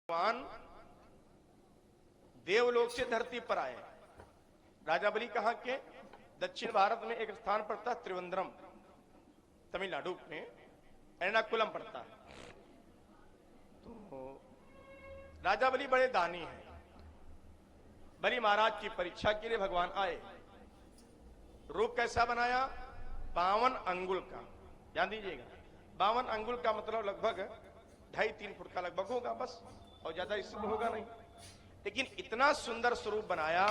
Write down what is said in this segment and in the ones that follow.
भगवान देवलोक से धरती पर आए। राजा बलि कहां के? दक्षिण भारत में एक स्थान पड़ता है त्रिवेंद्रम, तमिलनाडु में एर्नाकुलम पड़ता है। तो राजा बलि बड़े दानी हैं। बलि महाराज की परीक्षा के लिए भगवान आए। रूप कैसा बनाया? 52 अंगुल का। ध्यान दीजिएगा, 52 अंगुल का मतलब लगभग 2.5-3 फुट का लगभग होगा बस, और ज्यादा इससे होगा नहीं। लेकिन इतना सुंदर स्वरूप बनाया,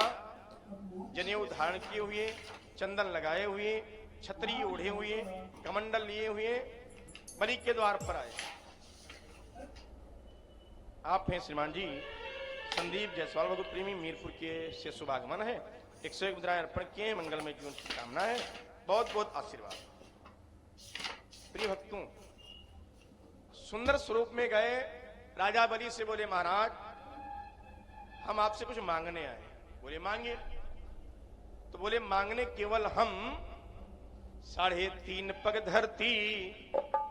जनेऊ धारण किए हुए, चंदन लगाए हुए, छतरी ओढ़े हुए, कमंडल लिए हुए बलि के द्वार पर आए। आप हैं श्रीमान जी संदीप जायसवाल भगवत प्रेमी, मीरपुर के से शुभागमन है। 101 मुद्राएं अर्पण किए, मंगल में जीवन की कामना है। बहुत बहुत आशीर्वाद। प्रिय भक्तों, सुंदर स्वरूप में गए। राजा बलि से बोले, महाराज हम आपसे कुछ मांगने आए। बोले मांगे। तो बोले मांगने केवल हम 3.5 पग धरती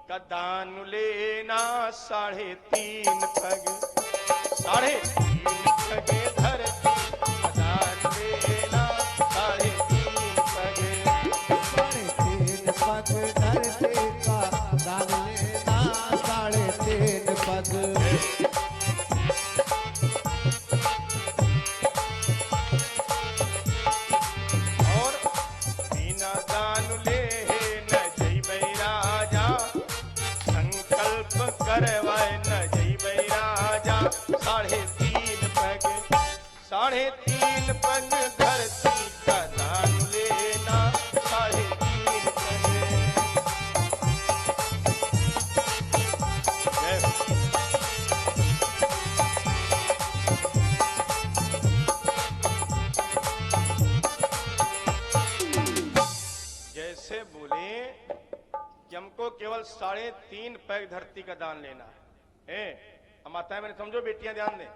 का दान लेना। 3.5 पग, 3.5 पग धरती का दान लेना। 3.5 पग, 3.5 पग धरती का दान लेना। 3.5 पग। करवाए न जइबै राजा। 3.5 पग, 3.5 पग धरती का दान लेना। 3.5 पग। जैसे बोले कि हमको केवल 3.5 पैग धरती का दान लेना है। हम माताएं मैंने समझो, बेटियां ध्यान दें।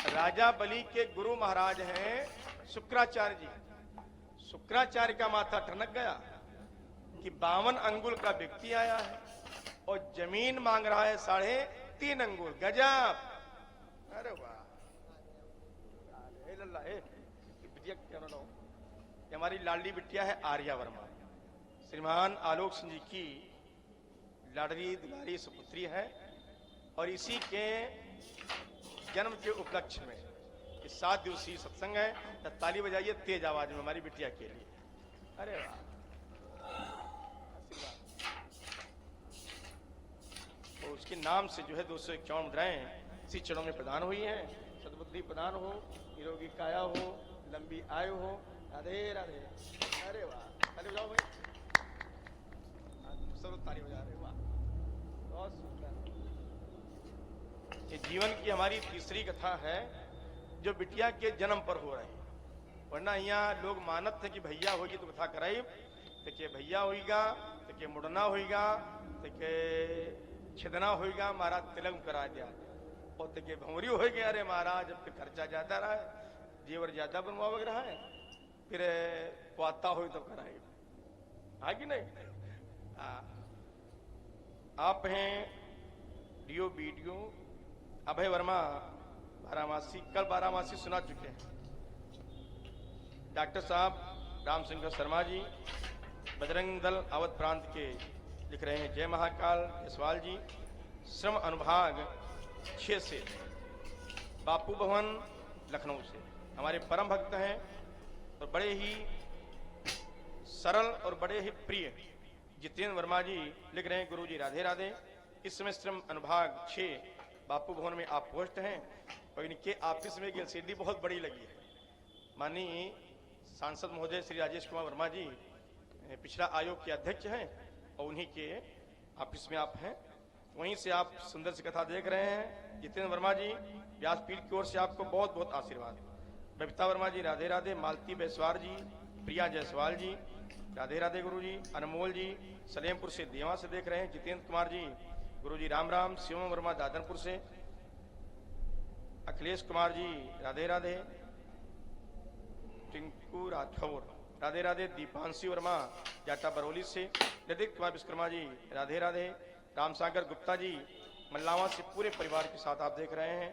राजा बलि के गुरु महाराज हैं शुक्राचार्य जी। शुक्राचार्य का माथा टनक गया कि 52 अंगुल का व्यक्ति आया है और जमीन मांग रहा है 3.5 अंगुल। गजब! अरे वाह! लल्ला ये हमारी लाडली बिटिया है आर्या वर्मा, श्रीमान आलोक सिंह जी की लाडली दुलारी सुपुत्री है। और इसी के जन्म के उपलक्ष्य में 7 दिवसीय सत्संग है। तो ताली बजाइए तेज आवाज में हमारी बिटिया के लिए। अरे वाह! तो उसके नाम से जो है 251 मुद्राएं इसी चरणों में प्रदान हुई हैं। सद्बुद्धि प्रदान हो, निरोगी काया हो, लंबी आयु हो। राधे राधे। अरे वाह! ताली बजाओ भाई, सब ताली बजा रहे। वाह, बहुत सुंदर। ये जीवन की हमारी तीसरी कथा है जो बिटिया के जन्म पर हो रही। वरना यहाँ लोग मानत थे कि भैया होगी तो कथा कराई, तो के भैया होगा, तो के मुड़ना होगा, तो के छिदना होगा, महाराज तिलक करा दिया। और तो के भंवरी हो गया। अरे महाराज अब तो खर्चा ज्यादा रहा है, जेवर ज्यादा बनवा रहा है, फिर पाता हो तो कराई। हाँ कि नहीं? आप हैं रियो वीडियो अभय वर्मा बारामासी। कल बारामासी सुना चुके हैं। डॉक्टर साहब रामशंकर शर्मा जी बजरंग दल अवध प्रांत के लिख रहे हैं। जय महाकाल जायसवाल जी श्रम अनुभाग 6 से, बापू भवन लखनऊ से हमारे परम भक्त हैं और बड़े ही सरल और बड़े ही प्रिय जितेंद्र वर्मा जी लिख रहे हैं। गुरुजी राधे राधे। इस समय श्रम अनुभाग 6 बापू भवन में आप पोस्ट हैं और इनके ऑफिस में एक एलसीडी बहुत बड़ी लगी है। माननीय सांसद महोदय श्री राजेश कुमार वर्मा जी पिछड़ा आयोग के अध्यक्ष हैं और उन्हीं के ऑफिस में आप हैं। वहीं से आप सुंदर सी कथा देख रहे हैं। जितेंद्र वर्मा जी व्यासपीठ की ओर से आपको बहुत बहुत आशीर्वाद। बबीता वर्मा जी राधे राधे। मालती बैसवार जी, प्रिया जायसवाल जी राधे राधे। गुरु जी अनमोल जी सलेमपुर से देवा से देख रहे हैं। जितेंद्र कुमार जी गुरु जी राम राम। शिवम वर्मा दादनपुर से। अखिलेश कुमार जी राधे राधे। टिंकू राठौर राधे राधे। दीपांशी वर्मा जाटा बरौली से। ललित कुमार विश्वकर्मा जी राधे राधे। रामसागर गुप्ता जी मल्लावा से पूरे परिवार के साथ आप देख रहे हैं।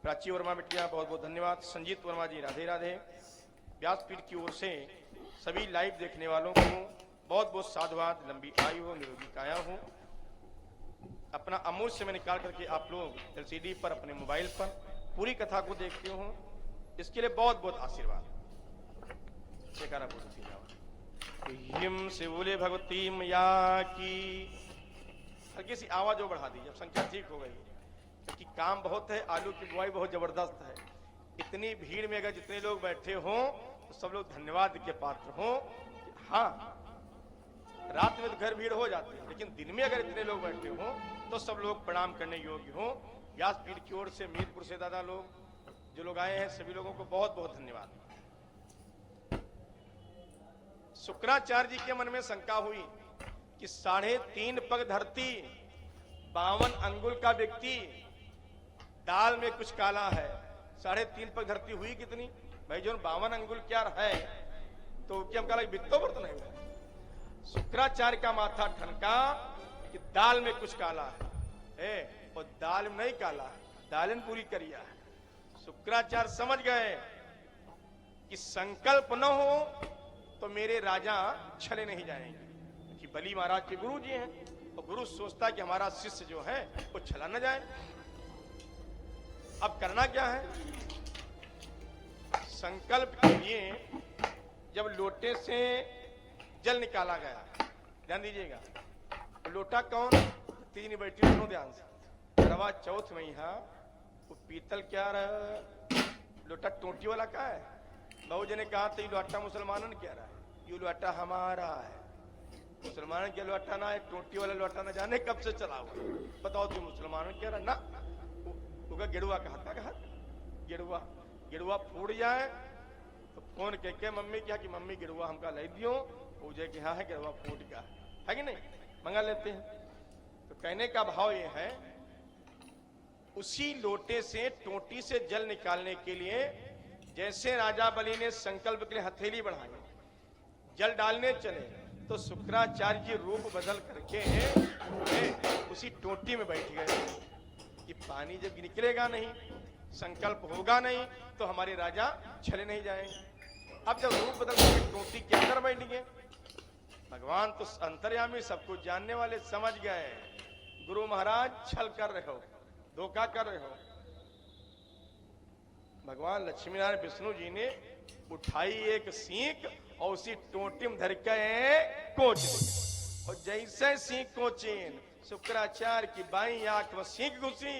प्राची वर्मा बिटिया बहुत बहुत धन्यवाद। संजीत वर्मा जी राधे राधे। व्यासपीठ की ओर से सभी लाइव देखने वालों को बहुत बहुत साधुवाद, लंबी आयु हो, निरोगी काया हो। अपना अमूल्य समय निकाल करके आप लोग एलसीडी पर अपने मोबाइल पर पूरी कथा को देखते हो, इसके लिए बहुत बहुत आशीर्वाद। हिम से बोले भगवती मैया की। हल्की सी आवाज बढ़ा दी जब संख्या ठीक हो गई, क्योंकि काम बहुत है, आलू की बुआई बहुत जबरदस्त है। इतनी भीड़ में अगर जितने लोग बैठे हों तो सब लोग धन्यवाद के पात्र हों। हाँ, रात में तो घर भीड़ हो जाती है, लेकिन दिन में अगर इतने लोग बैठे हों तो सब लोग प्रणाम करने योग्य हों। व्यासपीठ की ओर से मीरपुर से दादा लोग जो लोग आए हैं, सभी लोगों को बहुत बहुत धन्यवाद। शुक्राचार्य जी के मन में शंका हुई कि 3.5 पग धरती, 52 अंगुल का व्यक्ति, दाल में कुछ काला है। 3.5 पग धरती हुई कितनी भाई? जो 52 अंगुल क्या है तो क्या हम काला बित्तो पर तो नहीं हुआ। शुक्राचार्य का माथा ठनका कि दाल में कुछ काला है, और दाल में नहीं काला, दालन पूरी करिया है। शुक्राचार्य समझ गए कि संकल्प न हो तो मेरे राजा छले नहीं जाएंगे, कि बली महाराज के गुरु जी हैं और गुरु सोचता है कि हमारा शिष्य जो है वो छला न जाए। अब करना क्या है? संकल्प के लिए जब लोटे से जल निकाला गया, ध्यान दीजिएगा, लोटा कौन? तीन बैठी, सुनो ध्यान से। करवा चौथ में यहाँ वो पीतल क्या रहा, लोटा टोटी वाला का है। बहु जी ने कहा तो ये लोटा मुसलमानन क्या रहा है, ये लोटा हमारा है। मुसलमान के लोटा ना है, टोटी वाला लोटा ना जाने कब से चला हुआ। बताओ तुम मुसलमानन क्या रहा ना? उगा गेड़ुआ कहा गेड़ुआ, गेड़ुआ फूट जाए तो फोन के मम्मी क्या कि मम्मी गेड़ुआ हमका ले दियो। पूजे कि हाँ है गेड़ुआ फूट गया है कि नहीं, मंगा लेते हैं। तो कहने का भाव ये है, उसी लोटे से टोटी से जल निकालने के लिए जैसे राजा बलि ने संकल्प के लिए हथेली बढ़ाई, जल डालने चले तो शुक्राचार्य जी रूप बदल करके उसी टोटी में बैठ गए कि पानी जब निकलेगा नहीं, संकल्प होगा नहीं तो हमारे राजा छले नहीं जाएंगे। अब जब रूप बदल करके टोटी के अंदर बैठ गए, भगवान तो अंतर्यामी, सब कुछ जानने वाले समझ गए गुरु महाराज छल कर रहे हो, धोखा कर रहे हो। भगवान लक्ष्मी नारायण विष्णु जी ने उठाई एक सीख और उसी टोटी में धर के कोच, और जैसे सीख कोचीन शुक्राचार्य की बाई आंख में सीख घुसी,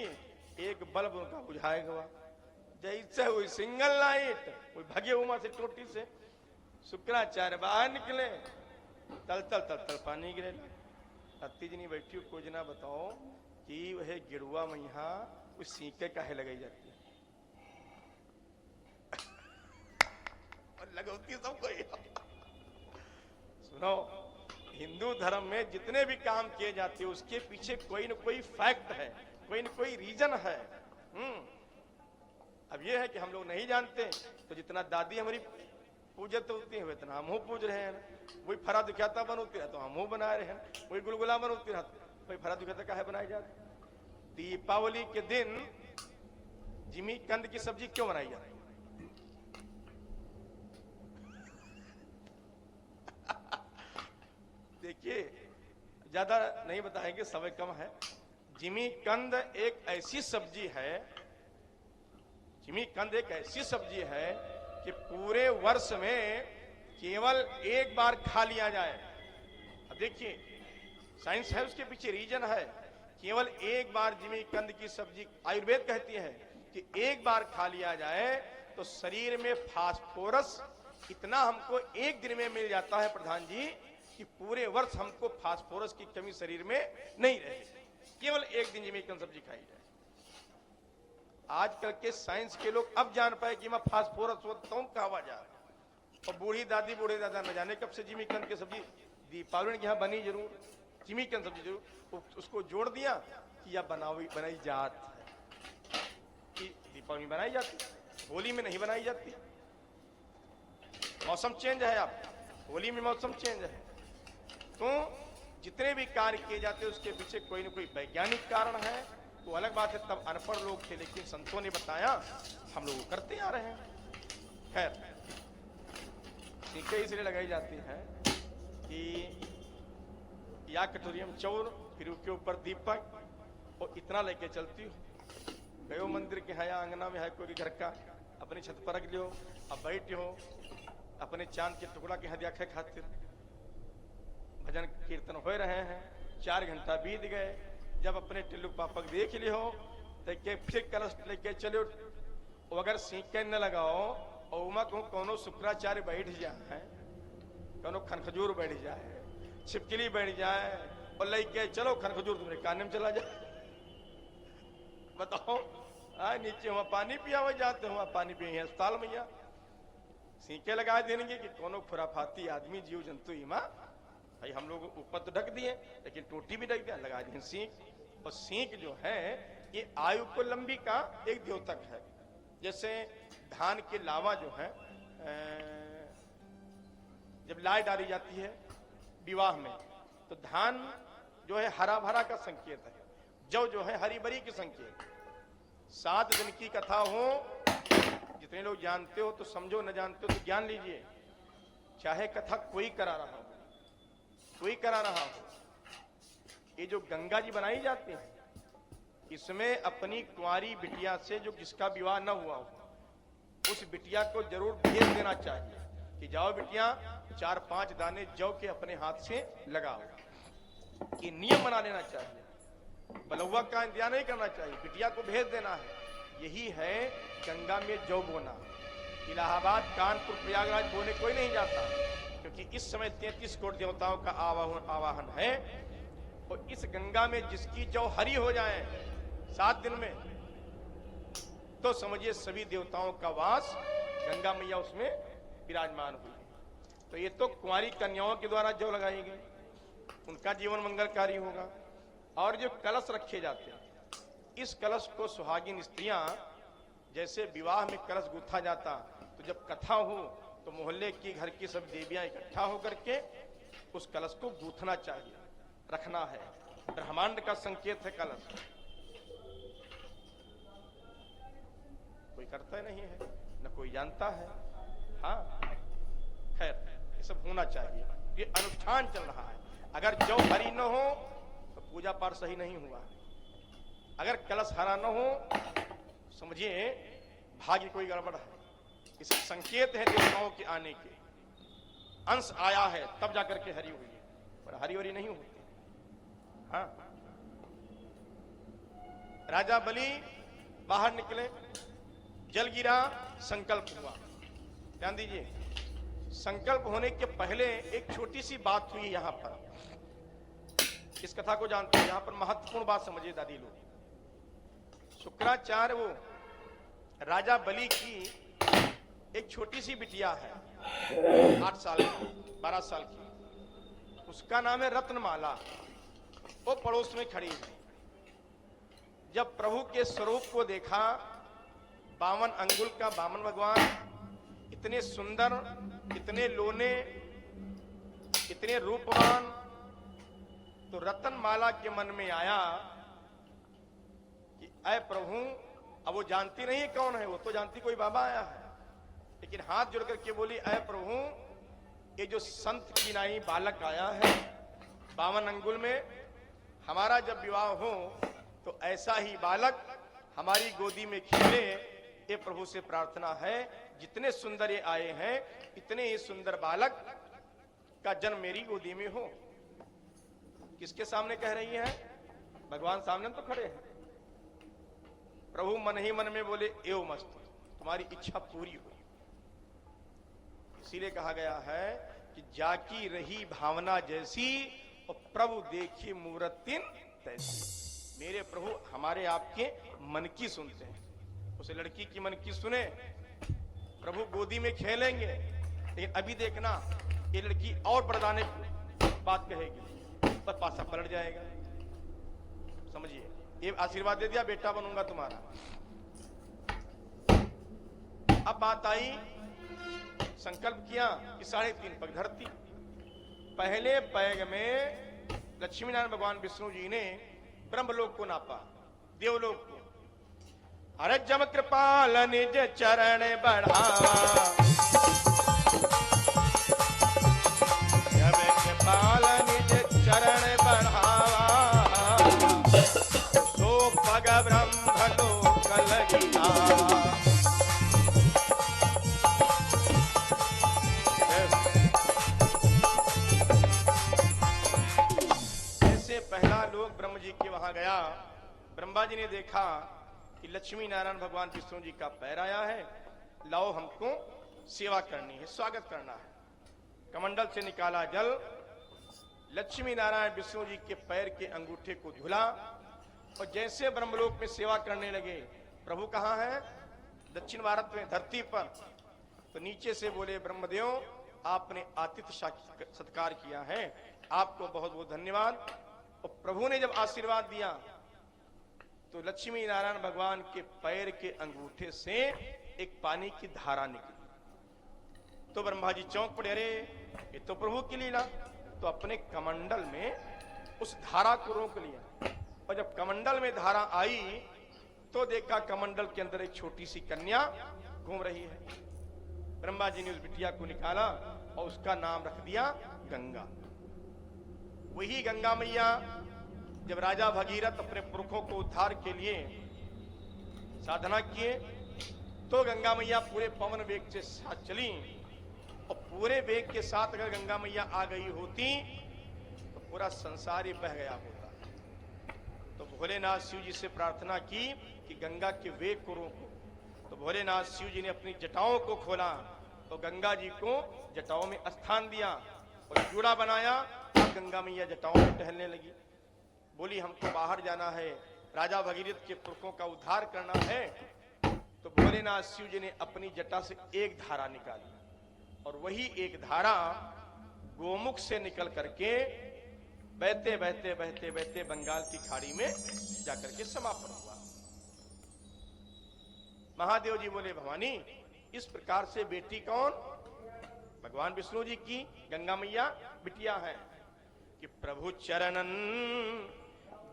एक बल्ब उनका बुझाया गया। जैसे हुई सिंगल लाइट, कोई भगे उमा से टोटी से शुक्राचार्य बाहर निकले, तल तल तल तल पानी गिरे। अति जी बैठी को जना बताओ कि वह गिरुआ में यहाँ उस सीखे काहे लगाई जाती है और लगौती सबको। सुनो, हिंदू धर्म में जितने भी काम किए जाते हैं उसके पीछे कोई न कोई फैक्ट है, कोई न कोई रीजन है। अब यह है कि हम लोग नहीं जानते, तो जितना दादी हमारी पूजत होती है इतना हम पूज रहे हैं। वही फरा दुख्याता बनती है तो हम बना रहे हैं, वही गुलगुला बनती है तो फरा दुख्याता काहे बनाई जाती। दीपावली के दिन जिमी कंद की सब्जी क्यों बनाई जाती? देखिए, ज्यादा नहीं बताएंगे, समय कम है। जिमी कंद एक ऐसी सब्जी है, जिमी कंद एक ऐसी सब्जी है कि पूरे वर्ष में केवल एक बार खा लिया जाए। अब देखिए, साइंस है, उसके पीछे रीजन है। केवल एक बार जिमी कंद की सब्जी, आयुर्वेद कहती है कि एक बार खा लिया जाए तो शरीर में फास्फोरस इतना हमको एक दिन में मिल जाता है प्रधान जी कि पूरे वर्ष हमको फास्फोरस की कमी शरीर में नहीं रहेगी, केवल एक दिन जिमी कंद सब्जी खाई जाए। आजकल के साइंस के लोग अब जान पाए कि मैं फास्फोरस होता हूं कहा जा रहा, और बूढ़ी दादी बूढ़े दादा न जाने कब से जिमी कंद की सब्जी दीपावली के यहाँ बनी जरूर, जिमी कंद सब्जी जरूर, उसको जोड़ दिया कि यह बनाई जात है कि दीपावली में बनाई जाती, होली में नहीं बनाई जाती। मौसम चेंज है, आप होली में मौसम चेंज है तो जितने भी कार्य किए जाते हैं उसके पीछे कोई न कोई वैज्ञानिक कारण है। वो अलग बात है, तब अनपढ़ लोग थे, लेकिन संतों ने बताया, हम लोग करते आ रहे हैं। खैर, सीखें इसलिए लगाई जाती हैं कि या कटोरियम चौर, फिर उसके ऊपर दीपक, और इतना लेके चलती हो। गयो मंदिर के है या आंगना में है कोई घर का, अपनी छत पर रख लियो, अब बैठे हो अपने चांद के टुकड़ा के हदिया खे खातिर। भजन कीर्तन हो रहे हैं, 4 घंटा बीत गए। जब अपने टिल्लू पापक देख लियो तो के फिर कलश लेके चलो, अगर सीखे न लगाओ और उमा को कोनो शुक्राचार्य बैठ जाए, कोनो खनखजूर बैठ जाए, छिपकली बैठ जाए और लेके चलो खनखजूर तुम्हारे कान में चला जाए। बताओ, नीचे वहां पानी पिया हुआ जाते, वहां पानी पिए अस्पताल में सीखे लगा देंगे कि कोनो खुराफाती आदमी जीव जंतु इमा भाई। हम लोग ऊपर तो ढक दिए, लेकिन टोटी भी ढक दिया, लगा दिए सीख। और सीख जो है ये आयु को लंबी का एक द्योतक है। जैसे धान के लावा जो है, जब लाई डाली जाती है विवाह में, तो धान जो है हरा भरा का संकेत है, जौ जो है हरी भरी की संकेत। 7 दिन की कथा हो, जितने लोग जानते हो तो समझो, न जानते हो तो ज्ञान लीजिए। चाहे कथा कोई करा रहा हो, कोई करा रहा हो, ये जो गंगा जी बनाई जाती है, इसमें अपनी कुंवारी बिटिया से जो जिसका विवाह न हुआ हो, उस बिटिया को जरूर भेज देना चाहिए कि जाओ बिटिया 4-5 दाने जौ के अपने हाथ से लगाओ। ये नियम बना लेना चाहिए, बलौवा का इंतजार नहीं करना चाहिए, बिटिया को भेज देना है। यही है गंगा में जौ बोना। इलाहाबाद, कानपुर, प्रयागराज बोने कोई नहीं जाता, क्योंकि इस समय 33 करोड़ देवताओं का आवाहन है। और इस गंगा में जिसकी जौ हरी हो जाए 7 दिन में, तो समझिए सभी देवताओं का वास, गंगा मैया उसमें विराजमान हुई। तो ये तो कुंवारी कन्याओं के द्वारा जौ लगाई गई, उनका जीवन मंगलकारी होगा। और जो कलश रखे जाते हैं, इस कलश को सुहागिन स्त्रियां, जैसे विवाह में कलश गूंथा जाता, तो जब कथा हो तो मोहल्ले की, घर की सब देवियां इकट्ठा होकर के उस कलश को गूंथना चाहिए, रखना है। ब्रह्मांड का संकेत है कलश। कोई करता नहीं है, न कोई जानता है। हाँ, खैर, ये सब होना चाहिए, ये अनुष्ठान चल रहा है। अगर जौ हरी न हो तो पूजा पाठ सही नहीं हुआ। अगर कलश हरा न हो, समझिए भाग्य कोई गड़बड़ है। इसे संकेत है देवताओं के आने के, अंश आया है तब जाकर के हरी हुई है, पर हरी हरी नहीं होती। हाँ, राजा बलि बाहर निकले, जल गिरा, संकल्प हुआ। ध्यान दीजिए, संकल्प होने के पहले एक छोटी सी बात हुई यहां पर। इस कथा को जानते हैं, यहां पर महत्वपूर्ण बात समझिए दादी लोग। शुक्राचार्य, वो राजा बलि की एक छोटी सी बिटिया है, 8 साल की, 12 साल की, उसका नाम है रत्नमाला। वो पड़ोस में खड़ी है। जब प्रभु के स्वरूप को देखा, 52 अंगुल का वामन भगवान, इतने सुंदर, इतने लोने, इतने रूपवान, तो रत्नमाला के मन में आया कि ऐ प्रभु, अब वो जानती नहीं कौन है, वो तो जानती कोई बाबा आया है, लेकिन हाथ जोड़ करके बोली, ऐ प्रभु, ये जो संत की नाई बालक आया है 52 अंगुल में, हमारा जब विवाह हो तो ऐसा ही बालक हमारी गोदी में खेले, ये प्रभु से प्रार्थना है। जितने सुंदर ये आए हैं, इतने ही सुंदर बालक का जन्म मेरी गोदी में हो। किसके सामने कह रही है? भगवान सामने तो खड़े हैं। प्रभु मन ही मन में बोले, एवं मस्त, तुम्हारी इच्छा पूरी हो। इसीलिए कहा गया है कि जाकी रही भावना जैसी और प्रभु देखी मूर्तिन तैसी। मेरे प्रभु हमारे आपके मन की सुनते हैं। उसे लड़की की मन की सुने, प्रभु गोदी में खेलेंगे, लेकिन अभी देखना ये लड़की और बरदाने बात कहेगी, पर पासा पलट जाएगा। समझिए, ये आशीर्वाद दे दिया, बेटा बनूंगा तुम्हारा। अब बात आई, संकल्प किया कि 3.5 पग धरती, पहले पैग में लक्ष्मी नारायण भगवान विष्णु जी ने ब्रह्मलोक को नापा, देवलोक को। अरे जब कृपाल निज चरण बढ़ावा, जब कृपाल निज चरण बढ़ावा, तो पग ब्रह्म लोक लगिया। पहला लोग ब्रह्म जी के वहां गया, ब्रह्मा जी ने देखा कि लक्ष्मी नारायण भगवान विष्णु जी का पैर आया है, लाओ हमको सेवा करनी है, स्वागत करना है। कमंडल से निकाला जल, लक्ष्मी नारायण विष्णु जी के पैर के अंगूठे को धुला, और जैसे ब्रह्मलोक में सेवा करने लगे, प्रभु कहाँ है? दक्षिण भारत में धरती पर। तो नीचे से बोले, ब्रह्मदेव आपने आतिथ्य सत्कार किया है, आपको बहुत बहुत धन्यवाद। और प्रभु ने जब आशीर्वाद दिया तो लक्ष्मी नारायण भगवान के पैर के अंगूठे से एक पानी की धारा निकली। तो ब्रह्मा जी चौंक पड़े, अरे ये तो प्रभु की लीला। तो अपने कमंडल में उस धारा को रोक लिया, और जब कमंडल में धारा आई तो देखा कमंडल के अंदर एक छोटी सी कन्या घूम रही है। ब्रह्मा जी ने उस बिटिया को निकाला और उसका नाम रख दिया गंगा। वही गंगा मैया जब राजा भगीरथ अपने पुरखों को उद्धार के लिए साधना किए, तो गंगा मैया पूरे पवन वेग के साथ चली, और पूरे वेग के साथ अगर गंगा मैया आ गई होती तो पूरा संसार ही बह गया होता। तो भोलेनाथ शिव जी से प्रार्थना की कि गंगा के वेग को रोको। तो भोलेनाथ शिव जी ने अपनी जटाओं को खोला, तो गंगा जी को जटाओं में स्थान दिया और जूड़ा बनाया। गंगा मैया जटाओं में टहलने लगी, बोली हमको बाहर जाना है, राजा भगीरथ के पुरखों का उद्धार करना है। तो भोलेनाथ शिव जी ने अपनी जटा से एक धारा निकाली, और वही एक धारा गोमुख से निकल करके बहते बहते बहते बहते बंगाल की खाड़ी में जाकर के समापन हुआ। महादेव जी बोले, भवानी इस प्रकार से बेटी कौन? भगवान विष्णु जी की गंगा मैया बिटिया है कि प्रभु चरणन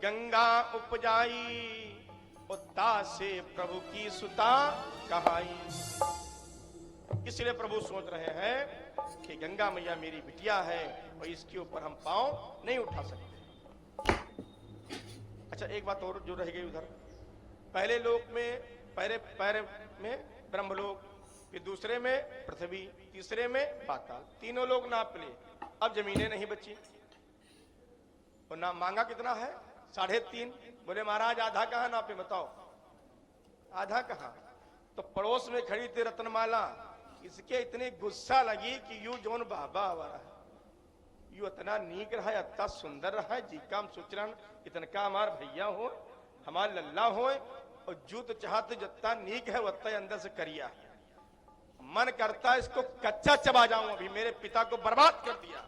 गंगा उपजाई, उद्दा से प्रभु की सुता कहाई। इसलिए प्रभु सोच रहे हैं कि गंगा मैया मेरी बिटिया है और इसके ऊपर हम पांव नहीं उठा सकते। अच्छा, एक बात और जो रह गई उधर, पहले लोक में, पहले पैर में ब्रह्मलोक, फिर दूसरे में पृथ्वी, तीसरे में पाताल, तीनों लोग नाप लिए। अब जमीनें नहीं बची, और ना मांगा कितना है? 3.5। बोले महाराज आधा कहां नापे, बताओ आधा कहां? तो पड़ोस में खड़ी थी रत्नमाला, इसके इतनी गुस्सा लगी कि यू जोन बाबा आवारा है, यू इतना नीक रहा है, इतना सुंदर रहा है, जी काम सोचरन इतनका हमार भैया हो, हमार लल्ला हो, और जू तो चाहते जितना नीक है उतना अंदर से करिया। मन करता है इसको कच्चा चबा जाऊं, अभी मेरे पिता को बर्बाद कर दिया।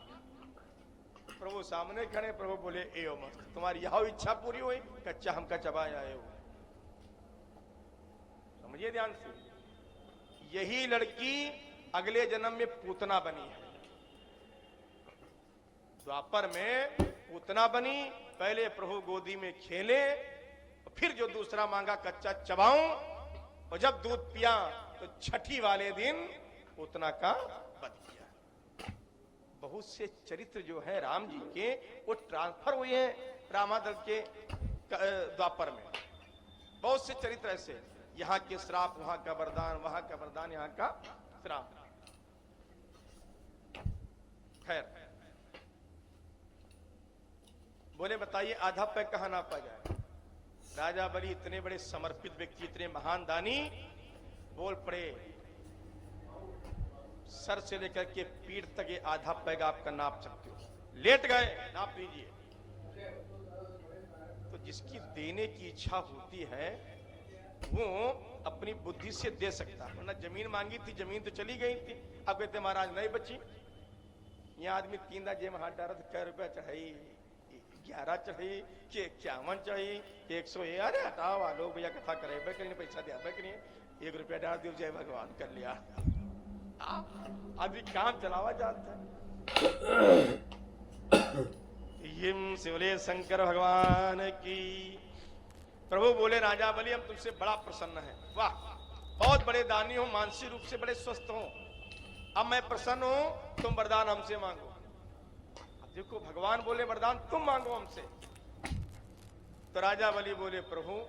प्रभु सामने खड़े, प्रभु बोले एओ मस्त, तुम्हारी यह इच्छा पूरी हुई, कच्चा हमका चबाया है। समझिए ध्यान से, यही लड़की अगले जन्म में पूतना बनी है। द्वापर में पूतना बनी, पहले प्रभु गोदी में खेले, फिर जो दूसरा मांगा कच्चा चबाऊं, और जब दूध पिया तो छठी वाले दिन पूतना का वध किया। बहुत से चरित्र जो है राम जी के वो ट्रांसफर हुए हैं रामादल के द्वापर में। बहुत से चरित्र ऐसे, यहाँ के श्राप वहां का वरदान, वहां का वरदान यहाँ का श्राप। खैर, बोले बताइए आधा पैर कहां नापा जाए? राजा बलि इतने बड़े समर्पित व्यक्ति, इतने महान दानी, बोल पड़े सर से लेकर के पीठ तक ये आधा पैग आपका नाप सकते हो। लेट गए, नाप लीजिए। तो जिसकी देने की इच्छा होती है वो अपनी बुद्धि से दे सकता है। वरना जमीन मांगी थी, जमीन तो चली गई थी, अब कहते महाराज नहीं बची। यहाँ आदमी 3 दा जेब हाथ डाला तो कै रुपया चढ़ाई, 11 चढ़ाई, कि 51 चढ़ाई, 100। अरे हटाओ आलो भैया, कथा करे करिए, पैसा दे करिए, 1 रुपया डाल दियो, जय भगवान कर लिया। अभी काम चलावा जाता है। हिम शिवले शंकर भगवान की। प्रभु बोले राजा बलि हम तुमसे बड़ा प्रसन्न है। वाह, बहुत बड़े दानी हो, मानसिक रूप से बड़े स्वस्थ हो। अब मैं प्रसन्न हूं, तुम वरदान हमसे मांगो। अब देखो भगवान बोले वरदान तुम मांगो हमसे। तो राजा बलि बोले प्रभु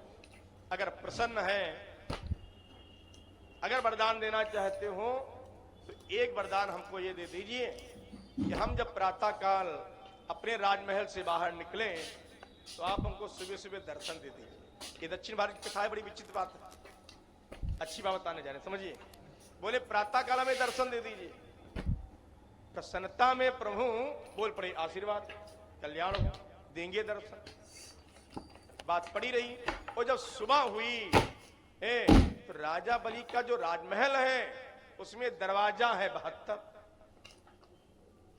अगर प्रसन्न है, अगर वरदान देना चाहते हो तो एक वरदान हमको ये दे दीजिए कि हम जब प्रातः काल अपने राजमहल से बाहर निकले तो आप हमको सुबह सुबह दर्शन दे दीजिए। ये दक्षिण भारत की कथा है, बड़ी विचित्र बात है, अच्छी बात बताने जा रहे, समझिए। बोले प्रातः काल में दर्शन दे दीजिए। प्रसन्नता में प्रभु बोल पड़े आशीर्वाद, कल्याण हो, देंगे दर्शन। बात पड़ी रही और जब सुबह हुई तो राजा बलि का जो राजमहल है उसमें दरवाजा है 72।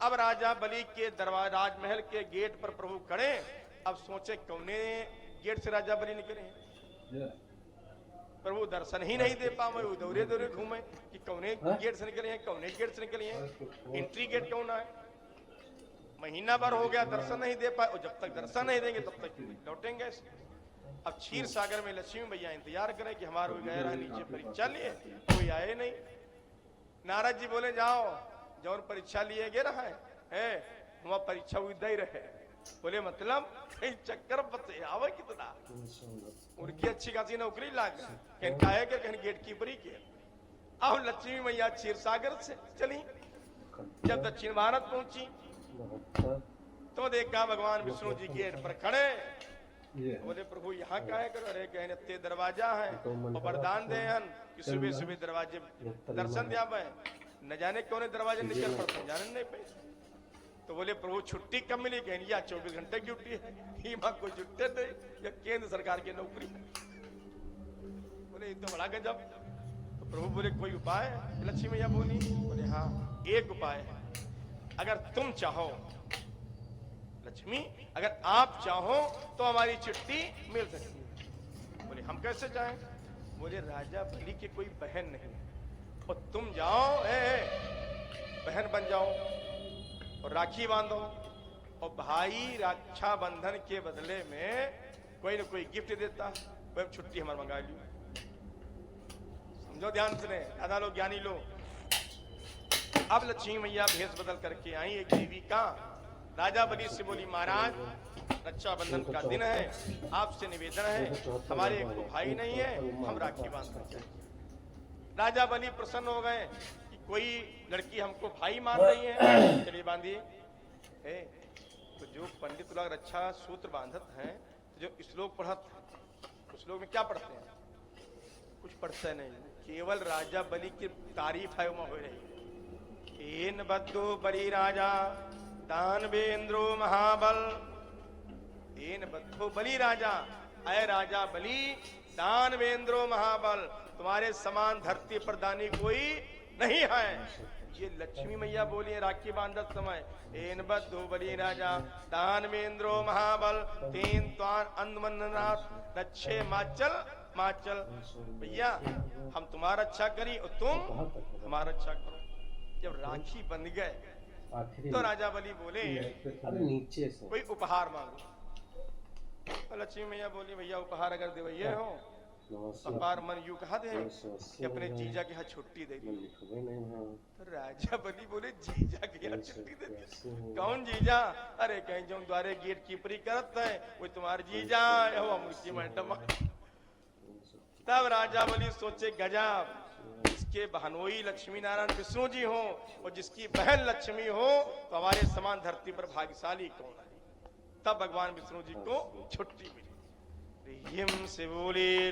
अब राजा बलि के राजमहल के गेट पर प्रभु खड़े। अब सोचे कौने गेट से राजा बलि निकले, प्रभु दर्शन ही नहीं दे पावे, दौरे दौरे घूमे कि कौने गेट से निकले हैं, कौने गेट से निकले हैं, एंट्री गेट कौन है। महीना भर हो गया दर्शन नहीं दे पाए, और जब तक दर्शन नहीं देंगे तब तक लौटेंगे। अब क्षीर सागर में लक्ष्मी भैया इंतजार करें कि हमारा गया रहा नीचे परीक्षा लिए, कोई आए नहीं। नारद जी बोले जाओ जौन परीक्षा लिए गे रहा है वहां परीक्षा उदय ही रहे। बोले मतलब कहीं चक्कर बते आवे कितना, उनकी अच्छी खासी नौकरी लाग कहीं काहे के कहीं गेट कीपरी के। अब लक्ष्मी मैया क्षीर सागर से चली, जब दक्षिण भारत पहुंची तो देखा भगवान विष्णु जी गेट पर खड़े। बोले प्रभु यहाँ क्या है करो, अरे कहने ते दरवाजा है और वरदान दे कि सुबह सुबह दरवाजे दर्शन दिया मैं, न जाने कौन दरवाजे निकल पड़ते जाने नहीं पे। तो बोले प्रभु छुट्टी कब मिली, कहने या 24 घंटे की ड्यूटी है, मां कोई छुट्टी नहीं, या केंद्र सरकार की नौकरी। बोले ये तो बड़ा गजब। तो प्रभु बोले कोई उपाय है, लक्ष्मी मैया बोली। बोले हाँ एक उपाय है, अगर तुम चाहो लक्ष्मी, अगर आप चाहो तो हमारी चिट्ठी मिल सकती है। बोले हम कैसे चाहें। बोले राजा बलि की कोई बहन नहीं और तुम जाओ बहन बन जाओ और राखी बांधो, और भाई रक्षा बंधन के बदले में कोई ना कोई गिफ्ट देता, वह छुट्टी हमारे मंगा ली। समझो ध्यान से, दादा लोग ज्ञानी लोग। अब लक्ष्मी मैया भेष बदल करके आई एक देवी का। राजा बलि से बोली महाराज रक्षाबंधन का दिन है, आपसे निवेदन है, हमारे एक तो भाई नहीं है, हम राखी बांधना चाहिए। राजा बलि प्रसन्न हो गए कि कोई लड़की हमको भाई मान रही है, चलिए बांधिए। तो जो पंडित लोग रक्षा सूत्र बांधत हैं, तो जो श्लोक पढ़त हैं, उस श्लोक में क्या पढ़ते हैं, कुछ पढ़ते नहीं, केवल राजा बलि की तारीफ है हो रही। एन बद्धो बलि राजा दानवेंद्रो महाबल, एन बद्धो बलि राजा, अय राजा बलि दानवेंद्रो महाबल, तुम्हारे समान धरती पर दानी कोई नहीं है। ये लक्ष्मी मैया बोली राखी बांधत समय, एन बद्धो बलि राजा दानवेंद्रो महाबल, तीन त्वान अंधमन्नाथ रक्षे माचल माचल। भैया हम तुम्हारा अच्छा करी और तुम हमारा अच्छा करो। जब राखी बंध गए तो राजा बलि बोले नीचे से कोई उपहार मांगो। तो लक्ष्मी मैया बोली भैया उपहार अगर देवैये हो अपार मन यू कहा दे कि अपने जीजा के यहाँ छुट्टी दे दी। तो राजा बलि बोले जीजा के यहाँ छुट्टी दे दी, कौन जीजा, अरे कहीं जो द्वारे गेट कीपरी करत है वो तुम्हारे जीजा हो मुर्गी मैडम। तब राजा बलि सोचे गजब, जिसके बहनोई लक्ष्मी नारायण विष्णु जी हो और जिसकी बहन लक्ष्मी हो तो हमारे समान धरती पर भाग्यशाली कौन है। तब भगवान विष्णु जी को छुट्टी मिली। हिम से बोले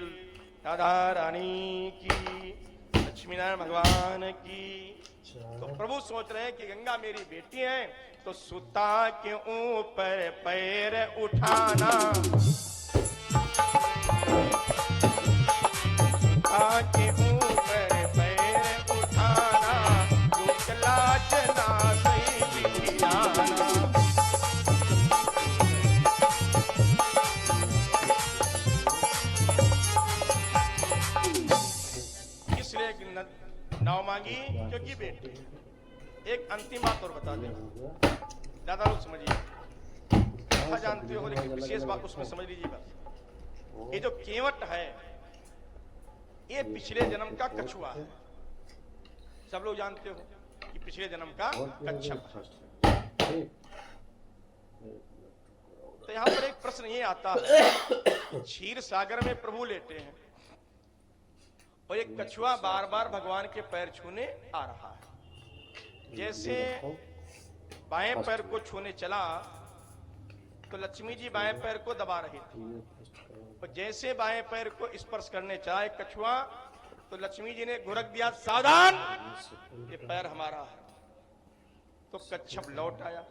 राधा रानी की, लक्ष्मी नारायण भगवान की। तो प्रभु सोच रहे हैं कि गंगा मेरी बेटी है तो सुता के ऊपर पैर उठाना, के ऊपर पैर उठाना, रुकला जना सही जाना। इसलिए नाव मांगी क्योंकि बेटी। एक अंतिम बात और बता दें, ज्यादा लोग समझिए। कथा जानते हो, लेकिन विशेष बात उसमें समझ लीजिए बस। ये जो केवट है ये पिछले जन्म का कछुआ है। सब लोग जानते हो कि पिछले जन्म का कच्छप है। तो यहां पर एक प्रश्न ये आता है, क्षीर सागर में प्रभु लेटे हैं और एक कछुआ बार बार भगवान के पैर छूने आ रहा है। जैसे बाएं पैर को छूने चला तो लक्ष्मी जी बाएं पैर को दबा रही थी, और जैसे बाएं पैर को स्पर्श करने चला एक कछुआ तो लक्ष्मी जी ने घुरक दिया, सावधान, ये पैर हमारा है। तो कच्छप लौट आया,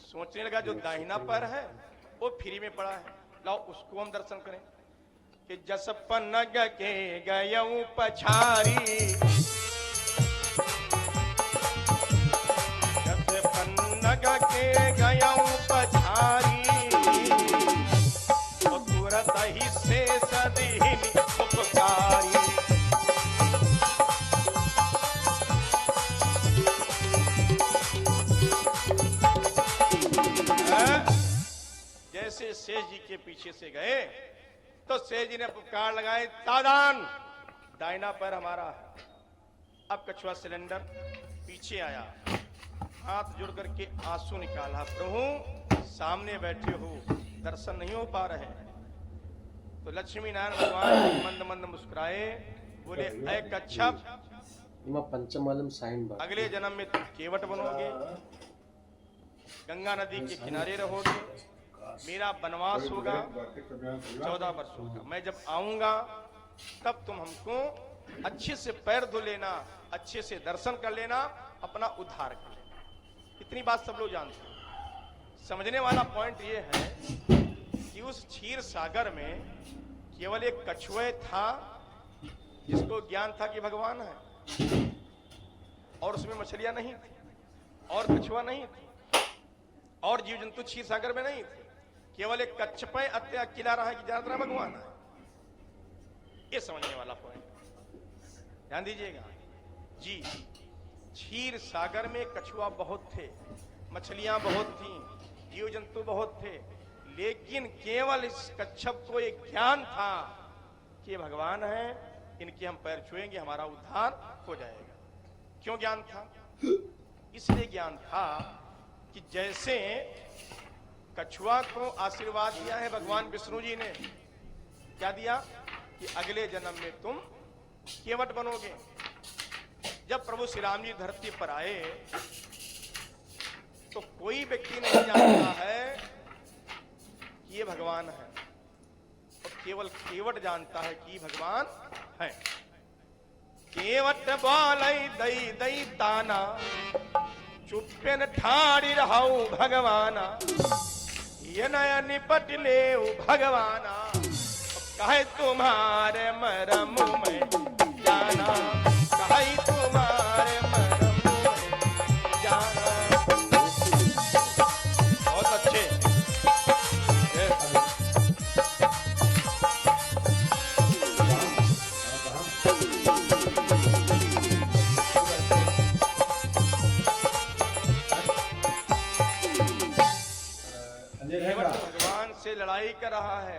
सोचने लगा जो दाहिना पैर है वो फ्री में पड़ा है, लाओ उसको हम दर्शन करें। कि जस पन्नग के गयऊ पछारी, जस पन्नग के गयऊ पछारी, तो तुरत ही से सदीन उपकारी। जैसे शेष जी के पीछे से गए तो शेष जी ने पुकार लगाए, सावधान, दाहिना पैर हमारा है। अब कछुआ सिलेंडर पीछे आया, हाथ जोड़ करके आंसू निकाला, प्रभु सामने बैठे हो, दर्शन नहीं हो पा रहे। तो लक्ष्मी नारायण भगवान मंद मंद मुस्कुराए, बोले ऐ कच्छप, पंचमलम साइन अगले जन्म में तुम केवट बनोगे, गंगा नदी के किनारे रहोगे, मेरा वनवास होगा 14 वर्षों का। मैं जब आऊंगा तब तुम हमको अच्छे से पैर धो लेना, अच्छे से दर्शन कर लेना, अपना उद्धार कर लेना। इतनी बात सब लोग जानते हैं। समझने वाला पॉइंट ये है कि उस क्षीर सागर में केवल एक कछुआ था जिसको ज्ञान था कि भगवान है, और उसमें मछलियां नहीं थी, और कछुआ नहीं थी, और जीव जंतु क्षीर सागर में नहीं थे। केवल एक कच्छप अकेला रहा कि ज्यादा भगवान है। ये समझने वाला पॉइंट ध्यान दीजिएगा जी। क्षीर सागर में कछुआ बहुत थे, मछलियां बहुत थी, जीव जंतु बहुत थे, लेकिन केवल इस कच्छप को एक ज्ञान था कि भगवान है, इनके हम पैर छुएंगे हमारा उद्धार हो जाएगा। क्यों ज्ञान था? इसलिए ज्ञान था कि जैसे कछुआ को आशीर्वाद दिया है भगवान विष्णु जी ने, क्या दिया कि अगले जन्म में तुम केवट बनोगे। जब प्रभु श्री राम जी धरती पर आए तो कोई व्यक्ति नहीं जानता है कि ये भगवान है, और केवल केवट जानता है कि भगवान है। केवट बोलई दई दई ताना, चुप्पन ठाड़ी रहू भगवाना, ये नया निपट ले भगवाना, कहे तुम्हारे मरम में जाना, कहे तुम्हारे मरम में जाना। बहुत अच्छे। भगवान से लड़ाई कर रहा है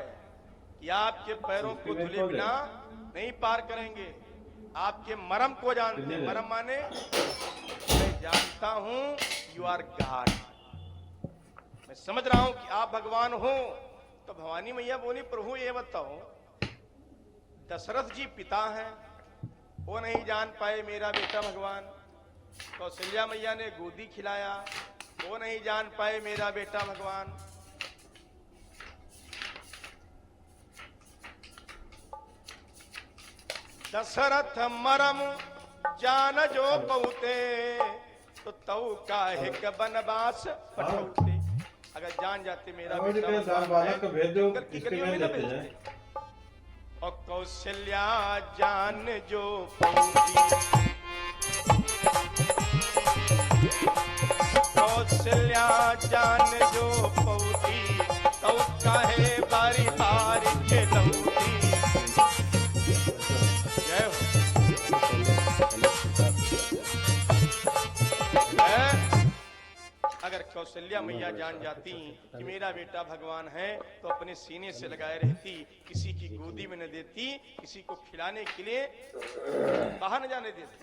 कि आपके पैरों को धुले बिना नहीं पार करेंगे, आपके मरम को जानते। मरम माने मैं जानता हूं यू आर गॉड, मैं समझ रहा हूं कि आप भगवान हो। तो भवानी मैया बोली, प्रभु ये बताओ, दशरथ जी पिता हैं, वो नहीं जान पाए मेरा बेटा भगवान। कौशल्या मैया ने गोदी खिलाया, वो नहीं जान पाए मेरा बेटा भगवान। दशरथ मरम जान जो पहुते, तो तऊ काहे के बनवास पठौते। अगर जान जाते मेरा बेटा और कौशल्या जान जो पहुती, कौशल्या जान जो पहुती, तो काहे बारी बारी खिलौती। जय हो। अगर कौशल्या मैया जान जाती कि मेरा बेटा भगवान है तो अपने सीने से लगाए रहती, किसी की गोदी में न देती, किसी को खिलाने के लिए बाहर न जाने देती।